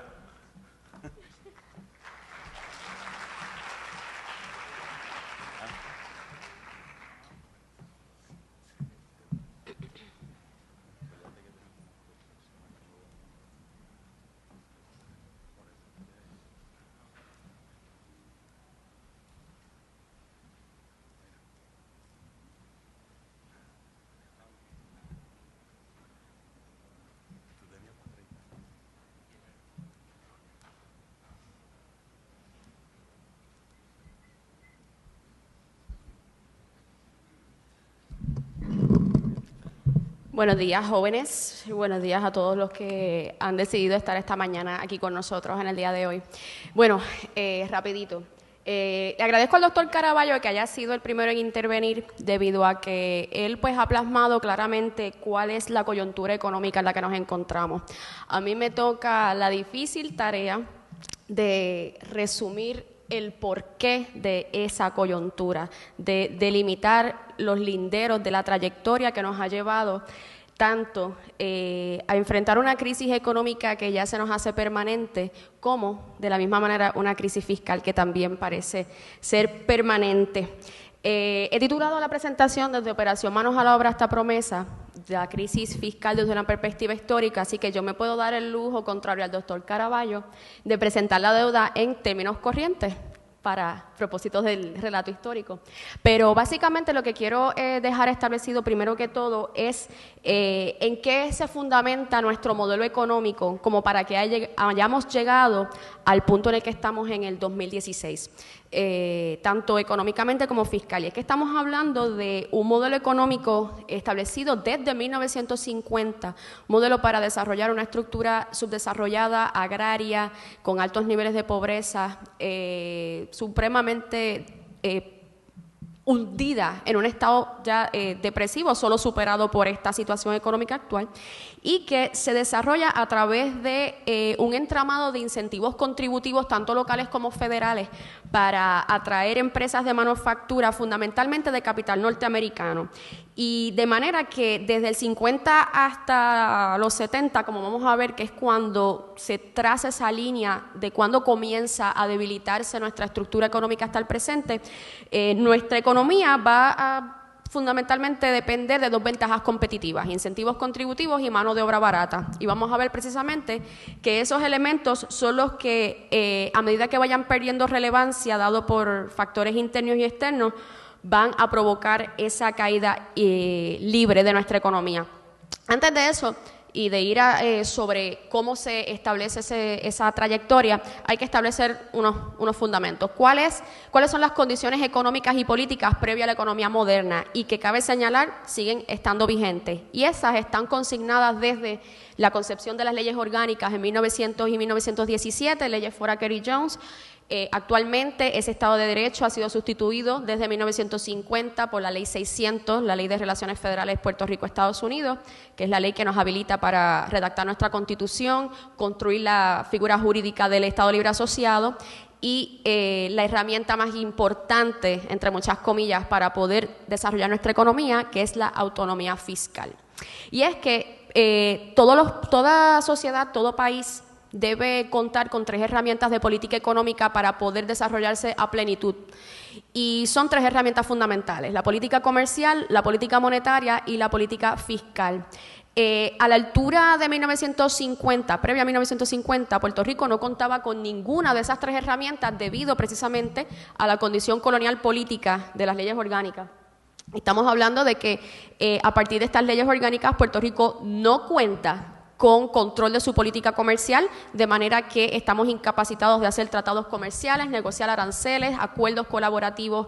[SPEAKER 4] Buenos días, jóvenes, y buenos días a todos los que han decidido estar esta mañana aquí con nosotros en el día de hoy. Bueno, rapidito. Le agradezco al doctor Caraballo que haya sido el primero en intervenir debido a que él pues ha plasmado claramente cuál es la coyuntura económica en la que nos encontramos. A mí me toca la difícil tarea de resumir el porqué de esa coyuntura, de delimitar los linderos de la trayectoria que nos ha llevado tanto a enfrentar una crisis económica que ya se nos hace permanente, como de la misma manera una crisis fiscal que también parece ser permanente. He titulado la presentación desde Operación Manos a la Obra hasta Promesa, la crisis fiscal desde una perspectiva histórica, así que yo me puedo dar el lujo, contrario al doctor Caraballo, de presentar la deuda en términos corrientes para propósitos del relato histórico. Pero básicamente lo que quiero dejar establecido primero que todo es en qué se fundamenta nuestro modelo económico como para que hayamos llegado al punto en el que estamos en el 2016, tanto económicamente como fiscal. Y es que estamos hablando de un modelo económico establecido desde 1950, un modelo para desarrollar una estructura subdesarrollada, agraria, con altos niveles de pobreza, supremamente hundida en un estado ya depresivo, solo superado por esta situación económica actual, y que se desarrolla a través de un entramado de incentivos contributivos, tanto locales como federales, para atraer empresas de manufactura, fundamentalmente de capital norteamericano. Y de manera que desde el 50 hasta los 70, como vamos a ver, que es cuando se traza esa línea de cuando comienza a debilitarse nuestra estructura económica hasta el presente, nuestra economía va a fundamentalmente depender de dos ventajas competitivas: incentivos contributivos y mano de obra barata. Y vamos a ver precisamente que esos elementos son los que, a medida que vayan perdiendo relevancia, dado por factores internos y externos, van a provocar esa caída libre de nuestra economía. Antes de eso, y de ir sobre cómo se establece esa trayectoria, hay que establecer unos fundamentos. ¿Cuáles son las condiciones económicas y políticas previas a la economía moderna? Y que cabe señalar, siguen estando vigentes. Y esas están consignadas desde la concepción de las leyes orgánicas en 1900 y 1917, leyes Foraker y Jones. Actualmente ese Estado de Derecho ha sido sustituido desde 1950 por la Ley 600, la Ley de Relaciones Federales Puerto Rico-Estados Unidos, que es la ley que nos habilita para redactar nuestra Constitución, construir la figura jurídica del Estado Libre Asociado y la herramienta más importante, entre muchas comillas, para poder desarrollar nuestra economía, que es la autonomía fiscal. Y es que toda sociedad, todo país debe contar con 3 herramientas de política económica para poder desarrollarse a plenitud. Y son 3 herramientas fundamentales: la política comercial, la política monetaria y la política fiscal. A la altura de 1950, previa a 1950, Puerto Rico no contaba con ninguna de esas 3 herramientas debido precisamente a la condición colonial política de las leyes orgánicas. Estamos hablando de que a partir de estas leyes orgánicas Puerto Rico no cuenta con control de su política comercial, de manera que estamos incapacitados de hacer tratados comerciales, negociar aranceles, acuerdos colaborativos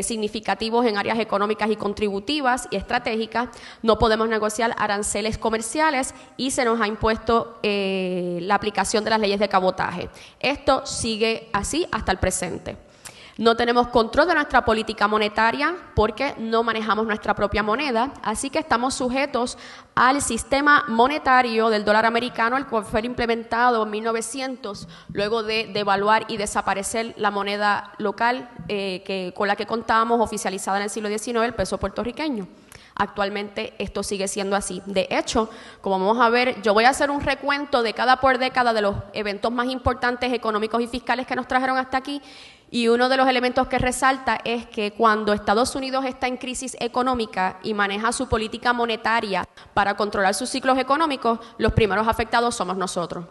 [SPEAKER 4] significativos en áreas económicas y contributivas y estratégicas. No podemos negociar aranceles comerciales y se nos ha impuesto la aplicación de las leyes de cabotaje. Esto sigue así hasta el presente. No tenemos control de nuestra política monetaria porque no manejamos nuestra propia moneda, así que estamos sujetos al sistema monetario del dólar americano, el cual fue implementado en 1900, luego de devaluar y desaparecer la moneda local con la que contábamos, oficializada en el siglo XIX, el peso puertorriqueño. Actualmente esto sigue siendo así. De hecho, como vamos a ver, yo voy a hacer un recuento de década por década de los eventos más importantes económicos y fiscales que nos trajeron hasta aquí, y uno de los elementos que resalta es que cuando Estados Unidos está en crisis económica y maneja su política monetaria para controlar sus ciclos económicos, los primeros afectados somos nosotros.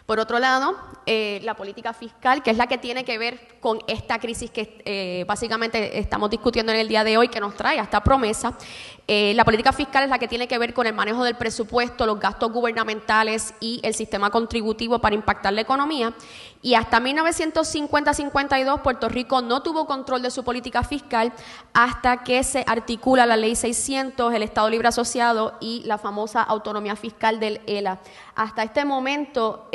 [SPEAKER 4] Por otro lado, la política fiscal, que es la que tiene que ver con esta crisis que básicamente estamos discutiendo en el día de hoy, que nos trae esta promesa. La política fiscal es la que tiene que ver con el manejo del presupuesto, los gastos gubernamentales y el sistema contributivo para impactar la economía. Y hasta 1950-52 Puerto Rico no tuvo control de su política fiscal hasta que se articula la Ley 600, el Estado Libre Asociado y la famosa autonomía fiscal del ELA. Hasta este momento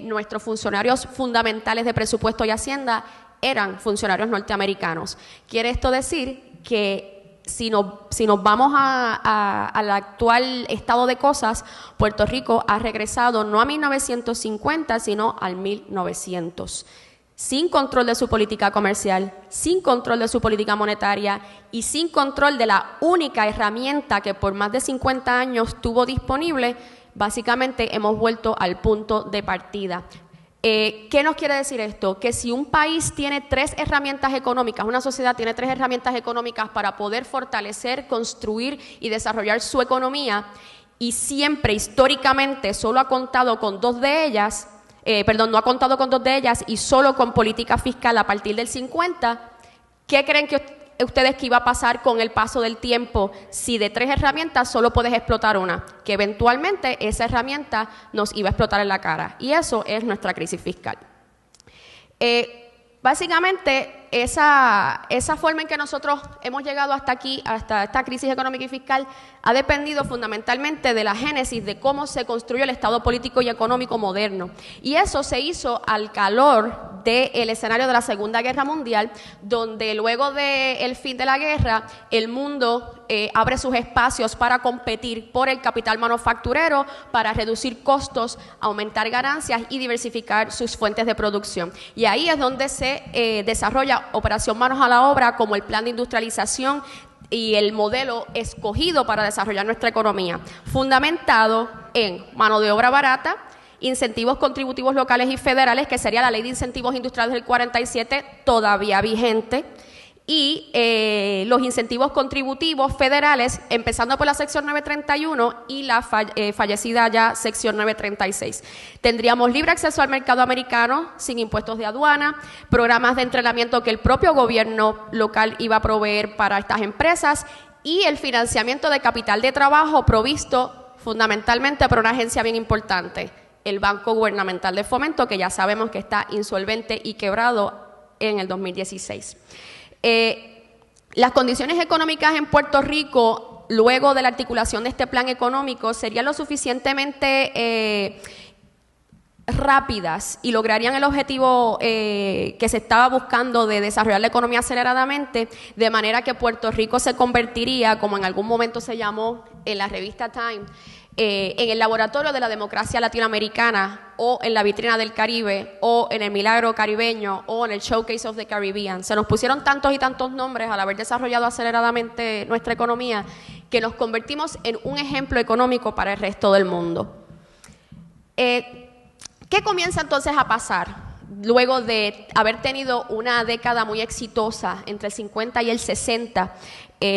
[SPEAKER 4] nuestros funcionarios fundamentales de presupuesto y hacienda eran funcionarios norteamericanos. Quiere esto decir que si nos vamos al actual estado de cosas, Puerto Rico ha regresado no a 1950, sino al 1900, sin control de su política comercial, sin control de su política monetaria y sin control de la única herramienta que por más de 50 años tuvo disponible. Básicamente hemos vuelto al punto de partida. ¿Qué nos quiere decir esto? Que si un país tiene 3 herramientas económicas, una sociedad tiene 3 herramientas económicas para poder fortalecer, construir y desarrollar su economía, y siempre históricamente solo ha contado con 2 de ellas, no ha contado con 2 de ellas y solo con política fiscal a partir del 50, ¿qué creen que ustedes que iba a pasar con el paso del tiempo si de 3 herramientas solo puedes explotar una? Que eventualmente esa herramienta nos iba a explotar en la cara, y eso es nuestra crisis fiscal. Básicamente, esa forma en que nosotros hemos llegado hasta aquí, hasta esta crisis económica y fiscal, ha dependido fundamentalmente de la génesis de cómo se construyó el Estado político y económico moderno. Y eso se hizo al calor del escenario de la Segunda Guerra Mundial, donde luego del fin de la guerra, el mundo abre sus espacios para competir por el capital manufacturero, para reducir costos, aumentar ganancias y diversificar sus fuentes de producción. Y ahí es donde se desarrolla Operación Manos a la Obra como el plan de industrialización y el modelo escogido para desarrollar nuestra economía, fundamentado en mano de obra barata, incentivos contributivos locales y federales, que sería la Ley de Incentivos Industriales del 47, todavía vigente, y los incentivos contributivos federales, empezando por la sección 931 y la fallecida ya sección 936. Tendríamos libre acceso al mercado americano sin impuestos de aduana, programas de entrenamiento que el propio gobierno local iba a proveer para estas empresas y el financiamiento de capital de trabajo provisto fundamentalmente por una agencia bien importante, el Banco Gubernamental de Fomento, que ya sabemos que está insolvente y quebrado en el 2016. Las condiciones económicas en Puerto Rico luego de la articulación de este plan económico serían lo suficientemente rápidas y lograrían el objetivo que se estaba buscando de desarrollar la economía aceleradamente, de manera que Puerto Rico se convertiría, como en algún momento se llamó en la revista Time, en el laboratorio de la democracia latinoamericana, o en la vitrina del Caribe, o en el milagro caribeño, o en el Showcase of the Caribbean. Se nos pusieron tantos y tantos nombres al haber desarrollado aceleradamente nuestra economía, que nos convertimos en un ejemplo económico para el resto del mundo. ¿Qué comienza entonces a pasar? Luego de haber tenido una década muy exitosa entre el 50 y el 60,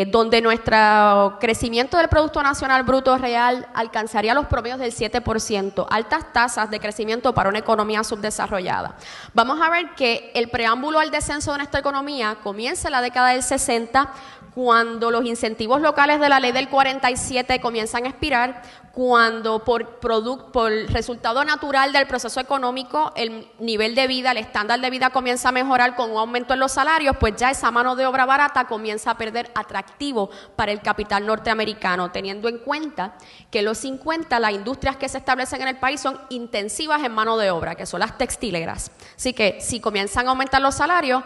[SPEAKER 4] donde nuestro crecimiento del Producto Nacional Bruto Real alcanzaría los promedios del 7%, altas tasas de crecimiento para una economía subdesarrollada. Vamos a ver que el preámbulo al descenso de nuestra economía comienza en la década del 60, cuando los incentivos locales de la ley del 47 comienzan a expirar, cuando por resultado natural del proceso económico el nivel de vida, el estándar de vida comienza a mejorar con un aumento en los salarios, pues ya esa mano de obra barata comienza a perder atractivo para el capital norteamericano, teniendo en cuenta que en los 50 las industrias que se establecen en el país son intensivas en mano de obra, que son las textileras. Así que si comienzan a aumentar los salarios,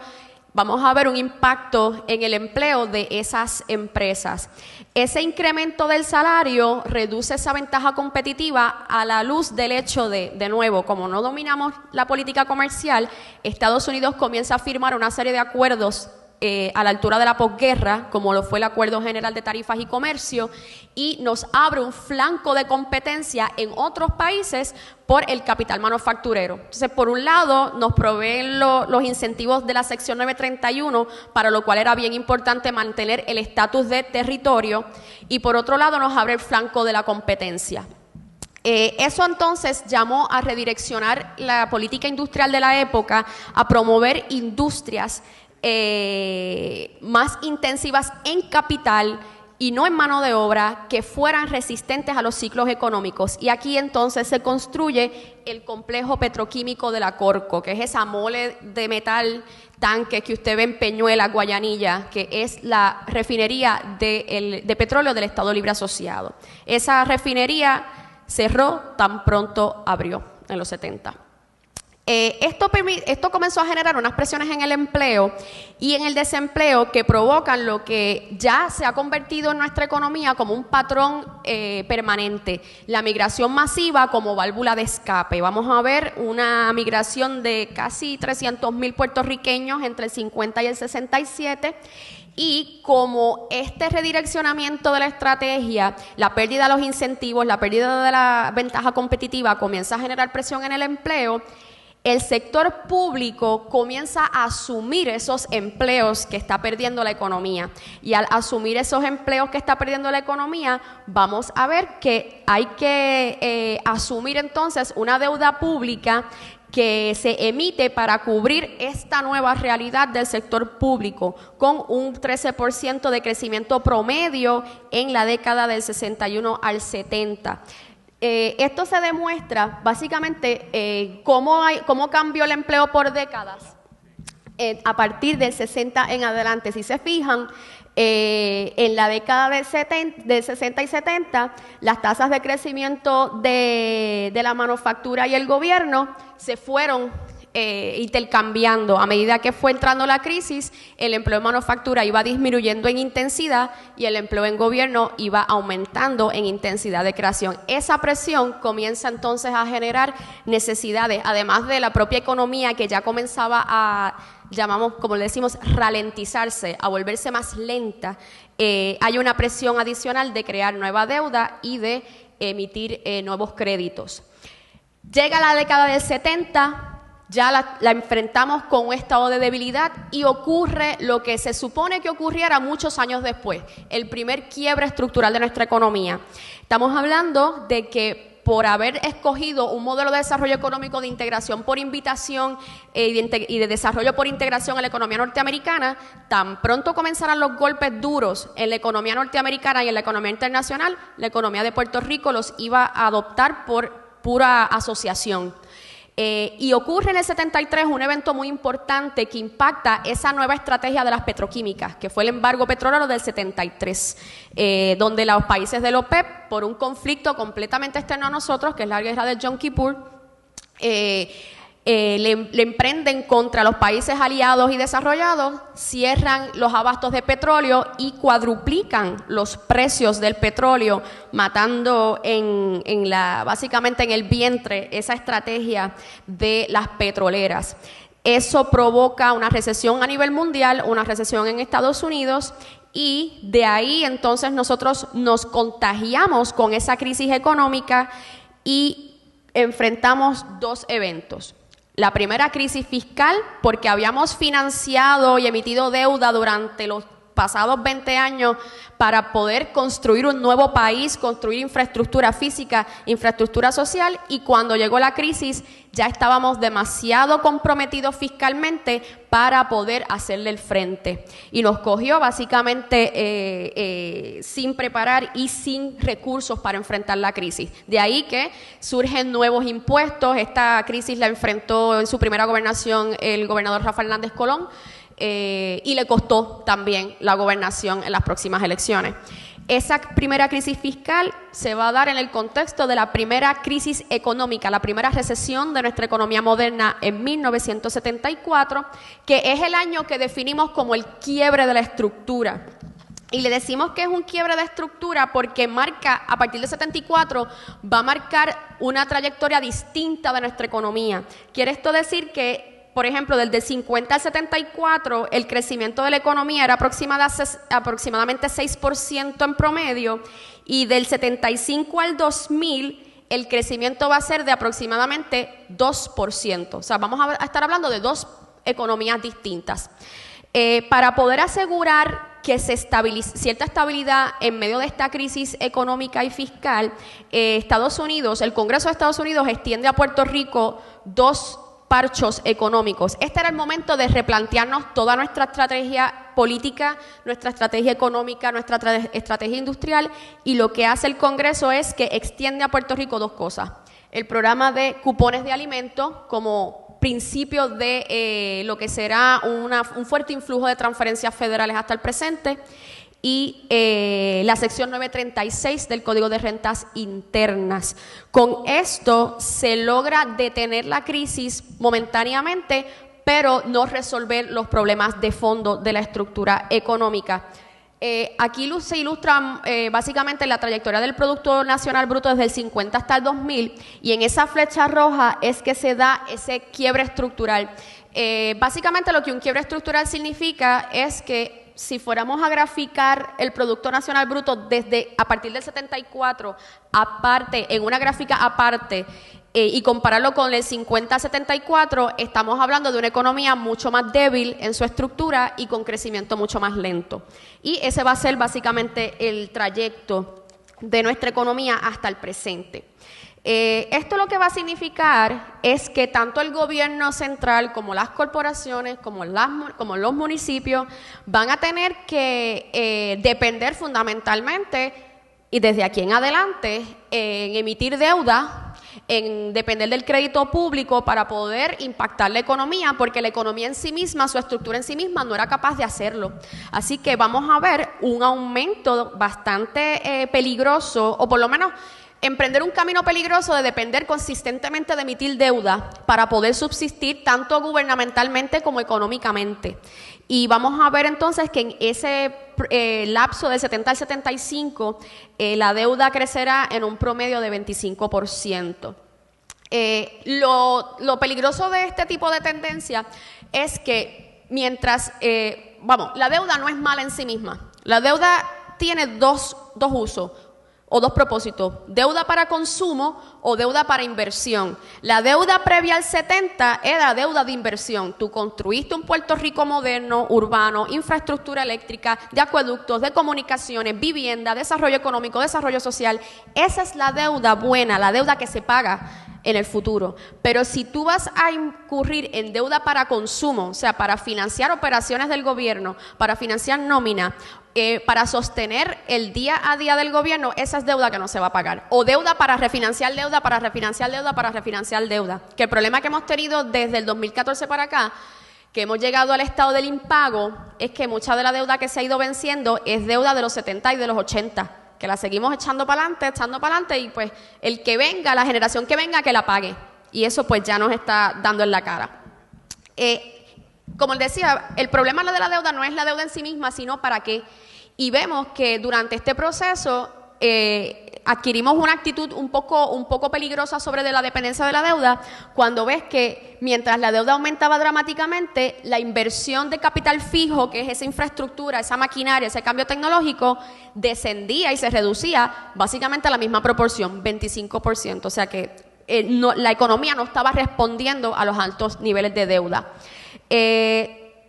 [SPEAKER 4] vamos a ver un impacto en el empleo de esas empresas. Ese incremento del salario reduce esa ventaja competitiva a la luz del hecho de nuevo, como no dominamos la política comercial, Estados Unidos comienza a firmar una serie de acuerdos a la altura de la posguerra, como lo fue el Acuerdo General de Tarifas y Comercio, y nos abre un flanco de competencia en otros países por el capital manufacturero. Entonces, por un lado, nos proveen los incentivos de la sección 931, para lo cual era bien importante mantener el estatus de territorio, y por otro lado nos abre el flanco de la competencia. Eso entonces llamó a redireccionar la política industrial de la época, a promover industrias más intensivas en capital y no en mano de obra, que fueran resistentes a los ciclos económicos. Y aquí entonces se construye el complejo petroquímico de la Corco, que es esa mole de metal tanque que usted ve en Peñuelas, Guayanilla, que es la refinería de petróleo del Estado Libre Asociado. Esa refinería cerró tan pronto abrió en los 70. Esto comenzó a generar unas presiones en el empleo y en el desempleo que provocan lo que ya se ha convertido en nuestra economía como un patrón permanente, la migración masiva como válvula de escape. Vamos a ver una migración de casi 300,000 puertorriqueños entre el 50 y el 67, y como este redireccionamiento de la estrategia, la pérdida de los incentivos, la pérdida de la ventaja competitiva comienza a generar presión en el empleo, el sector público comienza a asumir esos empleos que está perdiendo la economía. Y al asumir esos empleos que está perdiendo la economía, vamos a ver que hay que asumir entonces una deuda pública que se emite para cubrir esta nueva realidad del sector público, con un 13% de crecimiento promedio en la década del 61 al 70. Esto se demuestra básicamente cómo cambió el empleo por décadas a partir del 60 en adelante. Si se fijan, en la década del 60 y 70, las tasas de crecimiento de la manufactura y el gobierno se fueron intercambiando. A medida que fue entrando la crisis, el empleo en manufactura iba disminuyendo en intensidad y el empleo en gobierno iba aumentando en intensidad de creación. Esa presión comienza entonces a generar necesidades, además de la propia economía que ya comenzaba a, llamamos, como le decimos, ralentizarse, a volverse más lenta. Hay una presión adicional de crear nueva deuda y de emitir nuevos créditos. Llega la década del 70, ya la enfrentamos con un estado de debilidad y ocurre lo que se supone que ocurriera muchos años después, el primer quiebre estructural de nuestra economía. Estamos hablando de que por haber escogido un modelo de desarrollo económico de integración por invitación y de desarrollo por integración en la economía norteamericana, tan pronto comenzaran los golpes duros en la economía norteamericana y en la economía internacional, la economía de Puerto Rico los iba a adoptar por pura asociación. Y ocurre en el 73 un evento muy importante que impacta esa nueva estrategia de las petroquímicas, que fue el embargo petrolero del 73, donde los países de la OPEP, por un conflicto completamente externo a nosotros, que es la guerra del Yom Kippur, le emprenden contra los países aliados y desarrollados, cierran los abastos de petróleo y cuadruplican los precios del petróleo, matando básicamente en el vientre esa estrategia de las petroleras. Eso provoca una recesión a nivel mundial, una recesión en Estados Unidos, y de ahí entonces nosotros nos contagiamos con esa crisis económica y enfrentamos dos eventos. La primera, crisis fiscal, porque habíamos financiado y emitido deuda durante los pasados 20 años para poder construir un nuevo país, construir infraestructura física, infraestructura social, y cuando llegó la crisis ya estábamos demasiado comprometidos fiscalmente para poder hacerle el frente. Y nos cogió básicamente sin preparar y sin recursos para enfrentar la crisis. De ahí que surgen nuevos impuestos. Esta crisis la enfrentó en su primera gobernación el gobernador Rafael Hernández Colón, y le costó también la gobernación en las próximas elecciones. Esa primera crisis fiscal se va a dar en el contexto de la primera crisis económica, la primera recesión de nuestra economía moderna en 1974, que es el año que definimos como el quiebre de la estructura. Y le decimos que es un quiebre de estructura porque marca, a partir del 74, va a marcar una trayectoria distinta de nuestra economía. Quiere esto decir que, por ejemplo, desde el 50 al 74, el crecimiento de la economía era aproximadamente 6% en promedio, y del 75 al 2000, el crecimiento va a ser de aproximadamente 2%. O sea, vamos a estar hablando de dos economías distintas. Para poder asegurar que se estabilice cierta estabilidad en medio de esta crisis económica y fiscal, Estados Unidos, el Congreso de Estados Unidos extiende a Puerto Rico dos parchos económicos. Este era el momento de replantearnos toda nuestra estrategia política, nuestra estrategia económica, nuestra estrategia industrial, y lo que hace el Congreso es que extiende a Puerto Rico dos cosas: el programa de cupones de alimentos como principio de lo que será un fuerte influjo de transferencias federales hasta el presente, y la sección 936 del Código de Rentas Internas. Con esto se logra detener la crisis momentáneamente, pero no resolver los problemas de fondo de la estructura económica. Aquí se ilustra básicamente la trayectoria del Producto Nacional Bruto desde el 50 hasta el 2000, y en esa flecha roja es que se da ese quiebre estructural. Básicamente lo que un quiebre estructural significa es que si fuéramos a graficar el Producto Nacional Bruto a partir del 74, aparte, en una gráfica aparte, y compararlo con el 50 al 74, estamos hablando de una economía mucho más débil en su estructura y con crecimiento mucho más lento. Y ese va a ser básicamente el trayecto de nuestra economía hasta el presente. Esto lo que va a significar es que tanto el gobierno central como las corporaciones, como los municipios, van a tener que depender fundamentalmente, y desde aquí en adelante, en emitir deuda, en depender del crédito público para poder impactar la economía, porque la economía en sí misma, su estructura en sí misma, no era capaz de hacerlo. Así que vamos a ver un aumento bastante peligroso, o por lo menos emprender un camino peligroso de depender consistentemente de emitir deuda para poder subsistir tanto gubernamentalmente como económicamente. Y vamos a ver entonces que en ese lapso del 70 al 75 la deuda crecerá en un promedio de 25%. Lo peligroso de este tipo de tendencia es que mientras, la deuda no es mala en sí misma. La deuda tiene dos usos o dos propósitos: deuda para consumo o deuda para inversión. La deuda previa al 70 era deuda de inversión. Tú construiste un Puerto Rico moderno, urbano, infraestructura eléctrica, de acueductos, de comunicaciones, vivienda, desarrollo económico, desarrollo social. Esa es la deuda buena, la deuda que se paga en el futuro. Pero si tú vas a incurrir en deuda para consumo, o sea, para financiar operaciones del gobierno, para financiar nómina, para sostener el día a día del gobierno, esa es deuda que no se va a pagar. O deuda para refinanciar deuda, para refinanciar deuda, para refinanciar deuda. Que el problema que hemos tenido desde el 2014 para acá, que hemos llegado al estado del impago, es que mucha de la deuda que se ha ido venciendo es deuda de los 70 y de los 80, que la seguimos echando para adelante, y pues el que venga, la generación que venga, que la pague. Y eso pues ya nos está dando en la cara. Como les decía, el problema de la deuda no es la deuda en sí misma, sino para qué. Y vemos que durante este proceso adquirimos una actitud un poco peligrosa sobre de la dependencia de la deuda, cuando ves que mientras la deuda aumentaba dramáticamente, la inversión de capital fijo, que es esa infraestructura, esa maquinaria, ese cambio tecnológico, descendía y se reducía básicamente a la misma proporción, 25%. O sea que la economía no estaba respondiendo a los altos niveles de deuda.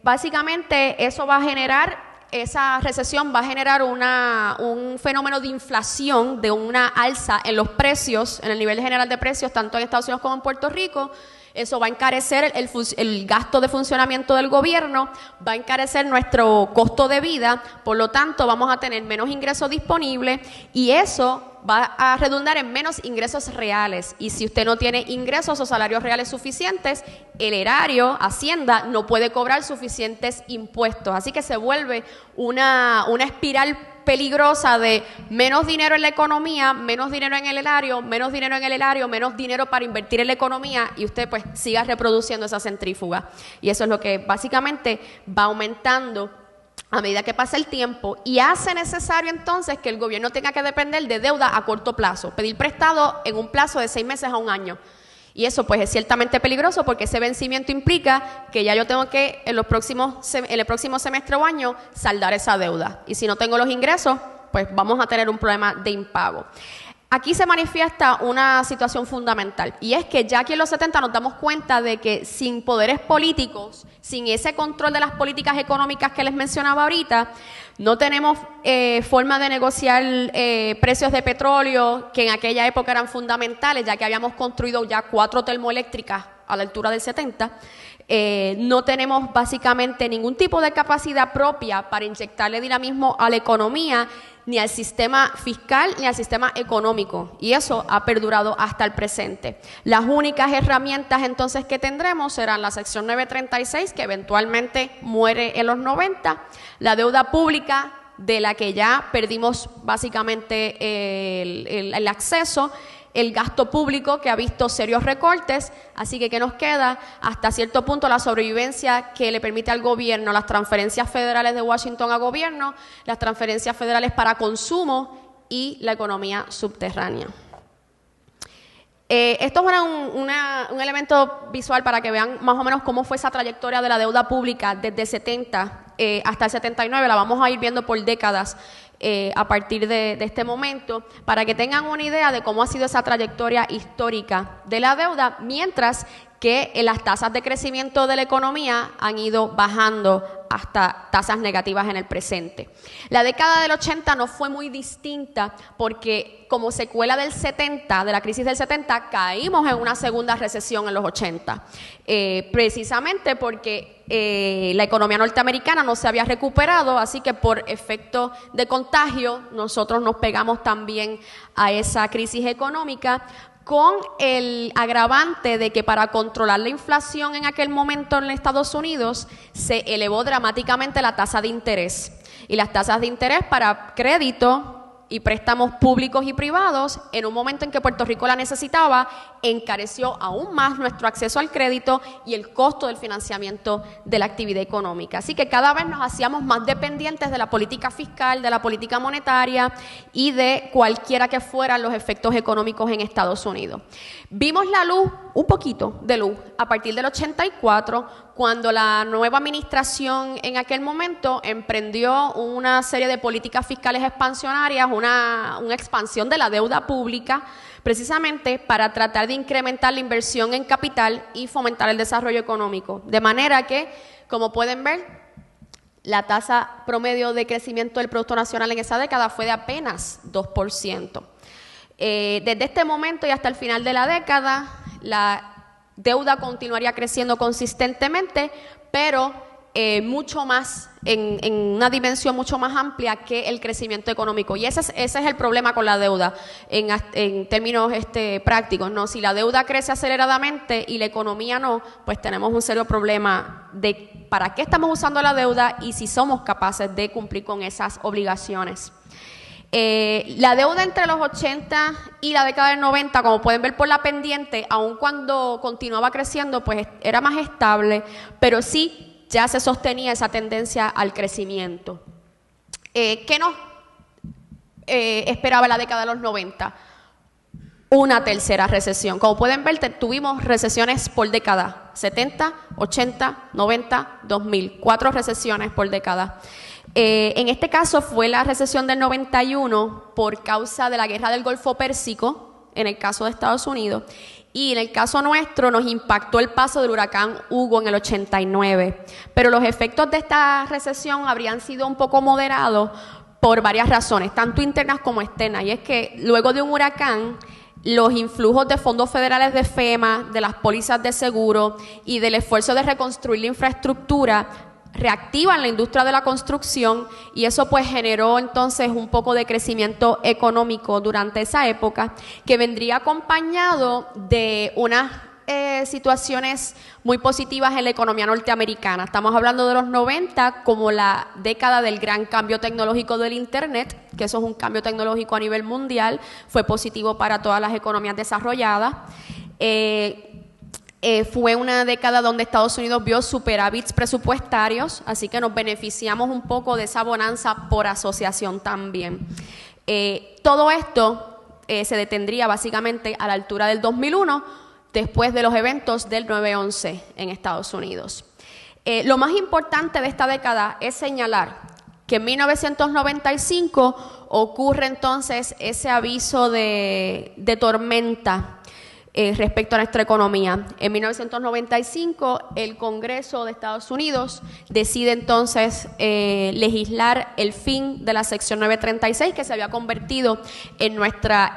[SPEAKER 4] Básicamente eso va a generar, esa recesión va a generar un fenómeno de inflación, de una alza en los precios, en el nivel general de precios, tanto en Estados Unidos como en Puerto Rico. Eso va a encarecer el gasto de funcionamiento del gobierno, va a encarecer nuestro costo de vida, por lo tanto vamos a tener menos ingresos disponibles y eso va a redundar en menos ingresos reales. Y si usted no tiene ingresos o salarios reales suficientes, el erario, Hacienda, no puede cobrar suficientes impuestos. Así que se vuelve una espiral peligrosa de menos dinero en la economía, menos dinero en el erario, menos dinero en el erario, menos dinero para invertir en la economía y usted pues siga reproduciendo esa centrífuga. Y eso es lo que básicamente va aumentando a medida que pasa el tiempo y hace necesario entonces que el gobierno tenga que depender de deuda a corto plazo, pedir prestado en un plazo de 6 meses a un año. Y eso pues es ciertamente peligroso porque ese vencimiento implica que ya yo tengo que en el próximo semestre o año saldar esa deuda. Y si no tengo los ingresos, pues vamos a tener un problema de impago. Aquí se manifiesta una situación fundamental y es que ya aquí en los 70 nos damos cuenta de que sin poderes políticos, sin ese control de las políticas económicas que les mencionaba ahorita, no tenemos forma de negociar precios de petróleo que en aquella época eran fundamentales, ya que habíamos construido ya 4 termoeléctricas a la altura del 70. No tenemos básicamente ningún tipo de capacidad propia para inyectarle dinamismo a la economía, ni al sistema fiscal, ni al sistema económico. Y eso ha perdurado hasta el presente. Las únicas herramientas entonces que tendremos serán la sección 936, que eventualmente muere en los 90, la deuda pública, de la que ya perdimos básicamente el acceso, el gasto público que ha visto serios recortes, así que ¿qué nos queda? Hasta cierto punto la sobrevivencia que le permite al gobierno, las transferencias federales de Washington a gobierno, las transferencias federales para consumo y la economía subterránea. Esto es un elemento visual para que vean más o menos cómo fue esa trayectoria de la deuda pública desde el 70 hasta el 79, la vamos a ir viendo por décadas a partir de este momento, para que tengan una idea de cómo ha sido esa trayectoria histórica de la deuda, mientras que las tasas de crecimiento de la economía han ido bajando hasta tasas negativas en el presente. La década del 80 no fue muy distinta porque como secuela del 70, de la crisis del 70, caímos en una segunda recesión en los 80, precisamente porque la economía norteamericana no se había recuperado, así que por efecto de contagio nosotros nos pegamos también a esa crisis económica, con el agravante de que para controlar la inflación en aquel momento en Estados Unidos se elevó dramáticamente la tasa de interés. Y las tasas de interés para crédito y préstamos públicos y privados, en un momento en que Puerto Rico la necesitaba, encareció aún más nuestro acceso al crédito y el costo del financiamiento de la actividad económica. Así que cada vez nos hacíamos más dependientes de la política fiscal, de la política monetaria y de cualquiera que fueran los efectos económicos en Estados Unidos. Vimos la luz, un poquito de luz, a partir del 84, cuando la nueva administración en aquel momento emprendió una serie de políticas fiscales expansionarias, una expansión de la deuda pública, precisamente para tratar de incrementar la inversión en capital y fomentar el desarrollo económico. De manera que, como pueden ver, la tasa promedio de crecimiento del Producto Nacional en esa década fue de apenas 2%. Desde este momento y hasta el final de la década, la deuda continuaría creciendo consistentemente, pero mucho más, en una dimensión mucho más amplia que el crecimiento económico. Y ese es el problema con la deuda en términos prácticos, ¿no? Si la deuda crece aceleradamente y la economía no, pues tenemos un serio problema de para qué estamos usando la deuda y si somos capaces de cumplir con esas obligaciones. La deuda entre los 80 y la década del 90, como pueden ver por la pendiente, aun cuando continuaba creciendo, pues era más estable, pero sí ya se sostenía esa tendencia al crecimiento. ¿Qué nos esperaba la década de los 90? Una tercera recesión. Como pueden ver, tuvimos recesiones por década, 70, 80, 90, 2000, 4 recesiones por década. En este caso fue la recesión del 91 por causa de la guerra del Golfo Pérsico, en el caso de Estados Unidos, y en el caso nuestro nos impactó el paso del huracán Hugo en el 89. Pero los efectos de esta recesión habrían sido un poco moderados por varias razones, tanto internas como externas, y es que luego de un huracán, los influjos de fondos federales de FEMA, de las pólizas de seguro y del esfuerzo de reconstruir la infraestructura reactivan la industria de la construcción y eso pues generó entonces un poco de crecimiento económico durante esa época que vendría acompañado de unas situaciones muy positivas en la economía norteamericana. Estamos hablando de los 90 como la década del gran cambio tecnológico del Internet, que eso es un cambio tecnológico a nivel mundial, fue positivo para todas las economías desarrolladas. Fue una década donde Estados Unidos vio superávits presupuestarios, así que nos beneficiamos un poco de esa bonanza por asociación también. Todo esto se detendría básicamente a la altura del 2001, después de los eventos del 9/11 en Estados Unidos. Lo más importante de esta década es señalar que en 1995 ocurre entonces ese aviso de tormenta respecto a nuestra economía. En 1995, el Congreso de Estados Unidos decide entonces legislar el fin de la sección 936, que se había convertido en nuestra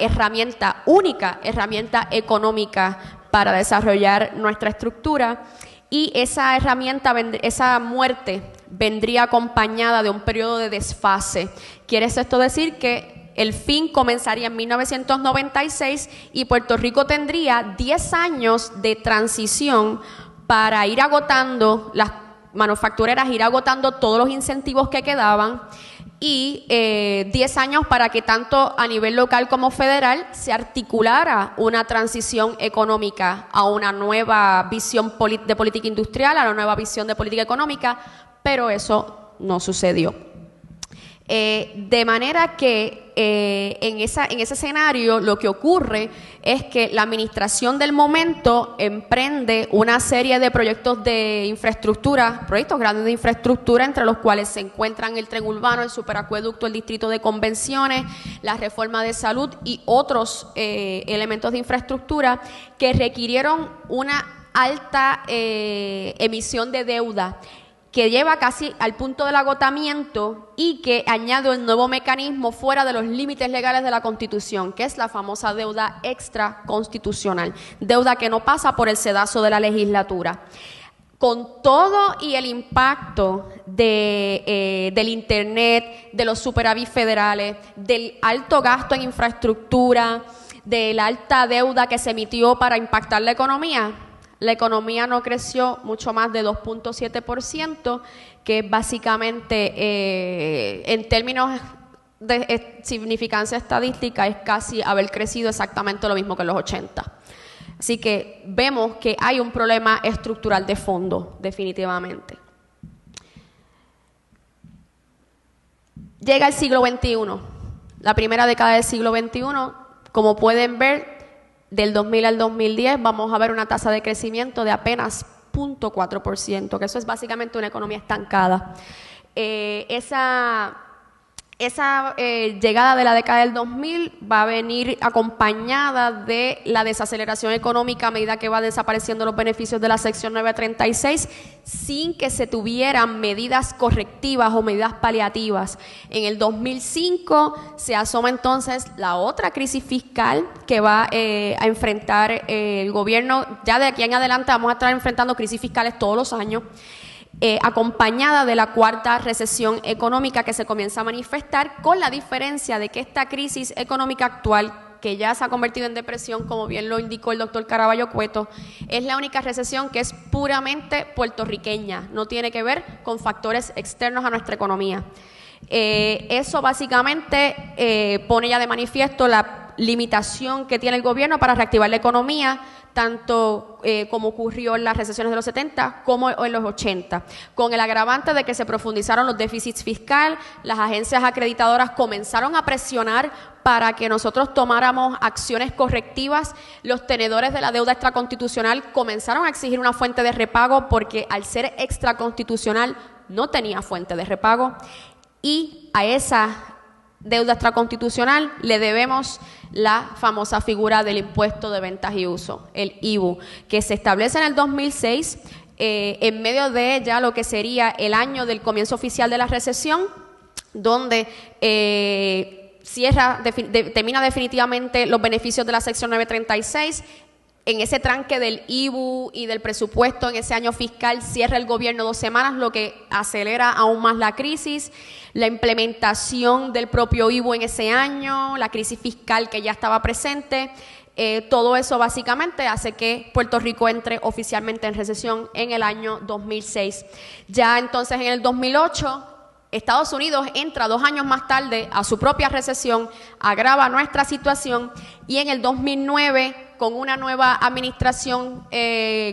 [SPEAKER 4] única herramienta económica para desarrollar nuestra estructura. Y esa esa muerte vendría acompañada de un periodo de desfase. ¿Quiere esto decir que el fin comenzaría en 1996 y Puerto Rico tendría 10 años de transición para ir agotando, las manufactureras ir agotando todos los incentivos que quedaban y 10 años para que tanto a nivel local como federal se articulara una transición económica a una nueva visión de política industrial, a una nueva visión de política económica, pero eso no sucedió. De manera que en ese escenario lo que ocurre es que la administración del momento emprende una serie de proyectos de infraestructura, proyectos grandes de infraestructura, entre los cuales se encuentran el tren urbano, el superacueducto, el distrito de convenciones, la reforma de salud y otros elementos de infraestructura que requirieron una alta emisión de deuda que lleva casi al punto del agotamiento y que añade un nuevo mecanismo fuera de los límites legales de la Constitución, que es la famosa deuda extraconstitucional, deuda que no pasa por el sedazo de la legislatura. Con todo y el impacto del Internet, de los superávits federales, del alto gasto en infraestructura, de la alta deuda que se emitió para impactar la economía no creció mucho más de 2.7%, que básicamente en términos de significancia estadística es casi haber crecido exactamente lo mismo que en los 80. Así que vemos que hay un problema estructural de fondo, definitivamente. Llega el siglo XXI, la primera década del siglo XXI, como pueden ver, del 2000 al 2010 vamos a ver una tasa de crecimiento de apenas 0.4%, que eso es básicamente una economía estancada. Esa llegada de la década del 2000 va a venir acompañada de la desaceleración económica a medida que va desapareciendo los beneficios de la sección 936 sin que se tuvieran medidas correctivas o medidas paliativas. En el 2005 se asoma entonces la otra crisis fiscal que va a enfrentar el gobierno. Ya de aquí en adelante vamos a estar enfrentando crisis fiscales todos los años. acompañada de la cuarta recesión económica que se comienza a manifestar, con la diferencia de que esta crisis económica actual, que ya se ha convertido en depresión, como bien lo indicó el doctor Caraballo Cueto, es la única recesión que es puramente puertorriqueña, no tiene que ver con factores externos a nuestra economía. Eso básicamente pone ya de manifiesto la limitación que tiene el gobierno para reactivar la economía, tanto como ocurrió en las recesiones de los 70 como en los 80, con el agravante de que se profundizaron los déficits fiscales, las agencias acreditadoras comenzaron a presionar para que nosotros tomáramos acciones correctivas, los tenedores de la deuda extraconstitucional comenzaron a exigir una fuente de repago porque al ser extraconstitucional no tenía fuente de repago, y a esa deuda extraconstitucional le debemos la famosa figura del impuesto de ventas y uso, el IVU, que se establece en el 2006 en medio de ya lo que sería el año del comienzo oficial de la recesión, donde termina definitivamente los beneficios de la sección 936. En ese tranque del IVU y del presupuesto en ese año fiscal cierra el gobierno 2 semanas, lo que acelera aún más la crisis, la implementación del propio IVU en ese año, la crisis fiscal que ya estaba presente, todo eso básicamente hace que Puerto Rico entre oficialmente en recesión en el año 2006. Ya entonces en el 2008... Estados Unidos entra 2 años más tarde a su propia recesión, agrava nuestra situación, y en el 2009, con una nueva administración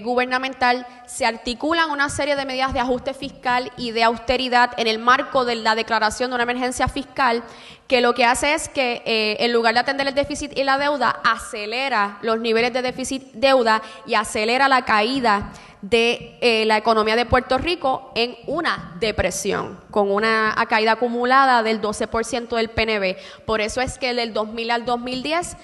[SPEAKER 4] gubernamental, se articulan una serie de medidas de ajuste fiscal y de austeridad en el marco de la declaración de una emergencia fiscal, que lo que hace es que en lugar de atender el déficit y la deuda, acelera los niveles de déficit-deuda y acelera la caída de la economía de Puerto Rico en una depresión, con una caída acumulada del 12% del PNB. Por eso es que del 2000 al 2010,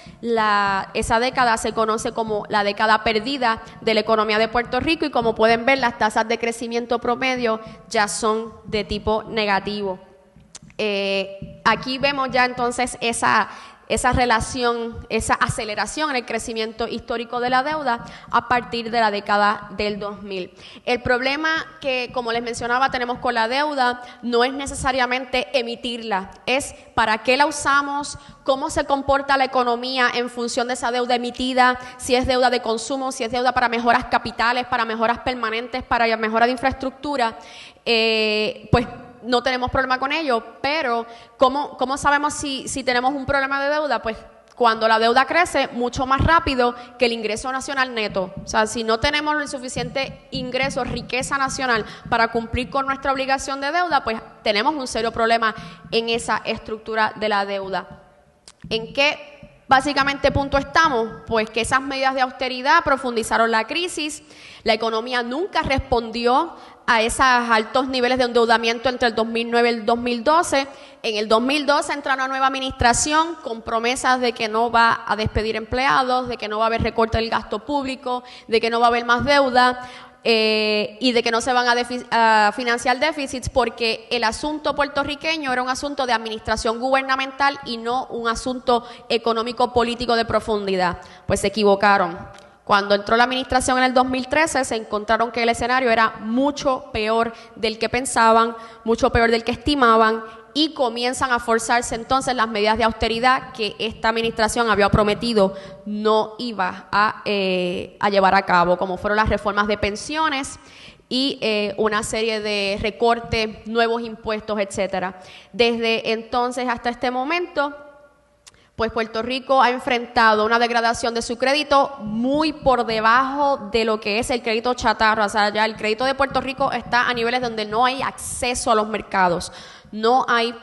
[SPEAKER 4] esa década se conoce como la década perdida de la economía de Puerto Rico, y como pueden ver, las tasas de crecimiento promedio ya son de tipo negativo. Aquí vemos ya entonces esa relación, esa aceleración en el crecimiento histórico de la deuda a partir de la década del 2000. El problema que, como les mencionaba, tenemos con la deuda no es necesariamente emitirla, es para qué la usamos, cómo se comporta la economía en función de esa deuda emitida, si es deuda de consumo, si es deuda para mejoras capitales, para mejoras permanentes, para mejora de infraestructura, pues no tenemos problema con ello, pero ¿cómo sabemos si tenemos un problema de deuda? Pues cuando la deuda crece mucho más rápido que el ingreso nacional neto. O sea, si no tenemos el suficiente ingreso, riqueza nacional para cumplir con nuestra obligación de deuda, pues tenemos un serio problema en esa estructura de la deuda. ¿En qué básicamente punto estamos? Pues que esas medidas de austeridad profundizaron la crisis, la economía nunca respondió a esos altos niveles de endeudamiento entre el 2009 y el 2012. En el 2012 entra una nueva administración con promesas de que no va a despedir empleados, de que no va a haber recorte del gasto público, de que no va a haber más deuda y de que no se van a financiar déficits, porque el asunto puertorriqueño era un asunto de administración gubernamental y no un asunto económico-político de profundidad. Pues se equivocaron. Cuando entró la administración en el 2013, se encontraron que el escenario era mucho peor del que pensaban, mucho peor del que estimaban, y comienzan a forzarse entonces las medidas de austeridad que esta administración había prometido no iba a llevar a cabo, como fueron las reformas de pensiones y una serie de recortes, nuevos impuestos, etcétera. Desde entonces hasta este momento, pues Puerto Rico ha enfrentado una degradación de su crédito muy por debajo de lo que es el crédito chatarra. O sea, ya el crédito de Puerto Rico está a niveles donde no hay acceso a los mercados, no hay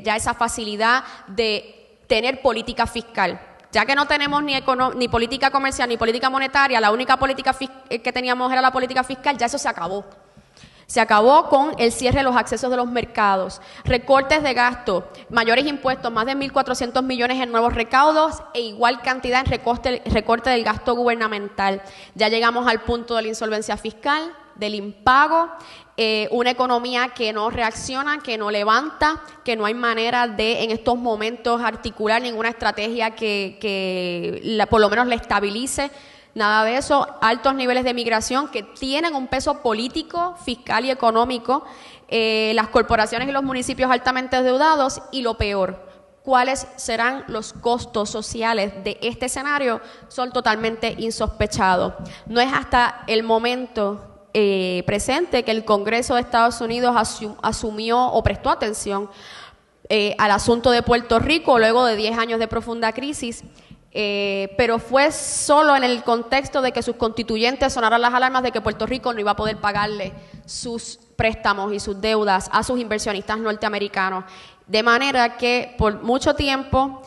[SPEAKER 4] ya esa facilidad de tener política fiscal. Ya que no tenemos ni política comercial ni política monetaria, la única política que teníamos era la política fiscal, ya eso se acabó. Se acabó con el cierre de los accesos de los mercados, recortes de gasto, mayores impuestos, más de 1.400 millones en nuevos recaudos e igual cantidad en recorte del gasto gubernamental. Ya llegamos al punto de la insolvencia fiscal, del impago, una economía que no reacciona, que no levanta, que no hay manera de en estos momentos articular ninguna estrategia que por lo menos la estabilice. Nada de eso, altos niveles de migración que tienen un peso político, fiscal y económico, las corporaciones y los municipios altamente endeudados y lo peor, cuáles serán los costos sociales de este escenario son totalmente insospechados. No es hasta el momento presente que el Congreso de Estados Unidos asumió o prestó atención al asunto de Puerto Rico luego de 10 años de profunda crisis, pero fue solo en el contexto de que sus constituyentes sonaran las alarmas de que Puerto Rico no iba a poder pagarle sus préstamos y sus deudas a sus inversionistas norteamericanos. De manera que por mucho tiempo,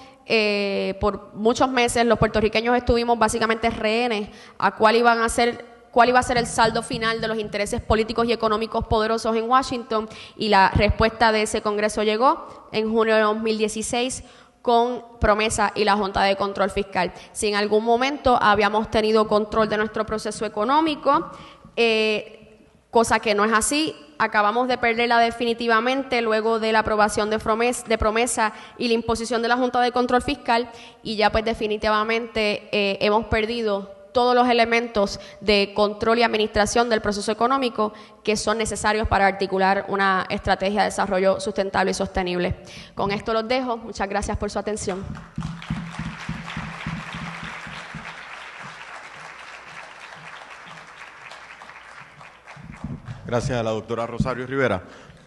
[SPEAKER 4] por muchos meses, los puertorriqueños estuvimos básicamente rehenes a cuál iba a ser el saldo final de los intereses políticos y económicos poderosos en Washington, y la respuesta de ese Congreso llegó en junio de 2016 con Promesa y la Junta de Control Fiscal. Si en algún momento habíamos tenido control de nuestro proceso económico, cosa que no es así, acabamos de perderla definitivamente luego de la aprobación de Promesa y la imposición de la Junta de Control Fiscal, y ya pues definitivamente hemos perdido todos los elementos de control y administración del proceso económico que son necesarios para articular una estrategia de desarrollo sustentable y sostenible. Con esto los dejo. Muchas gracias por su atención.
[SPEAKER 1] Gracias a la doctora Rosario Rivera.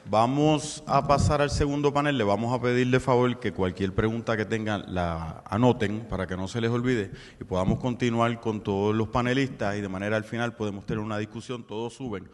[SPEAKER 1] Vamos a pasar al segundo panel. Le vamos a pedir de favor que cualquier pregunta que tengan la anoten para que no se les olvide y podamos continuar con todos los panelistas, y de manera al final podemos tener una discusión, todos suben.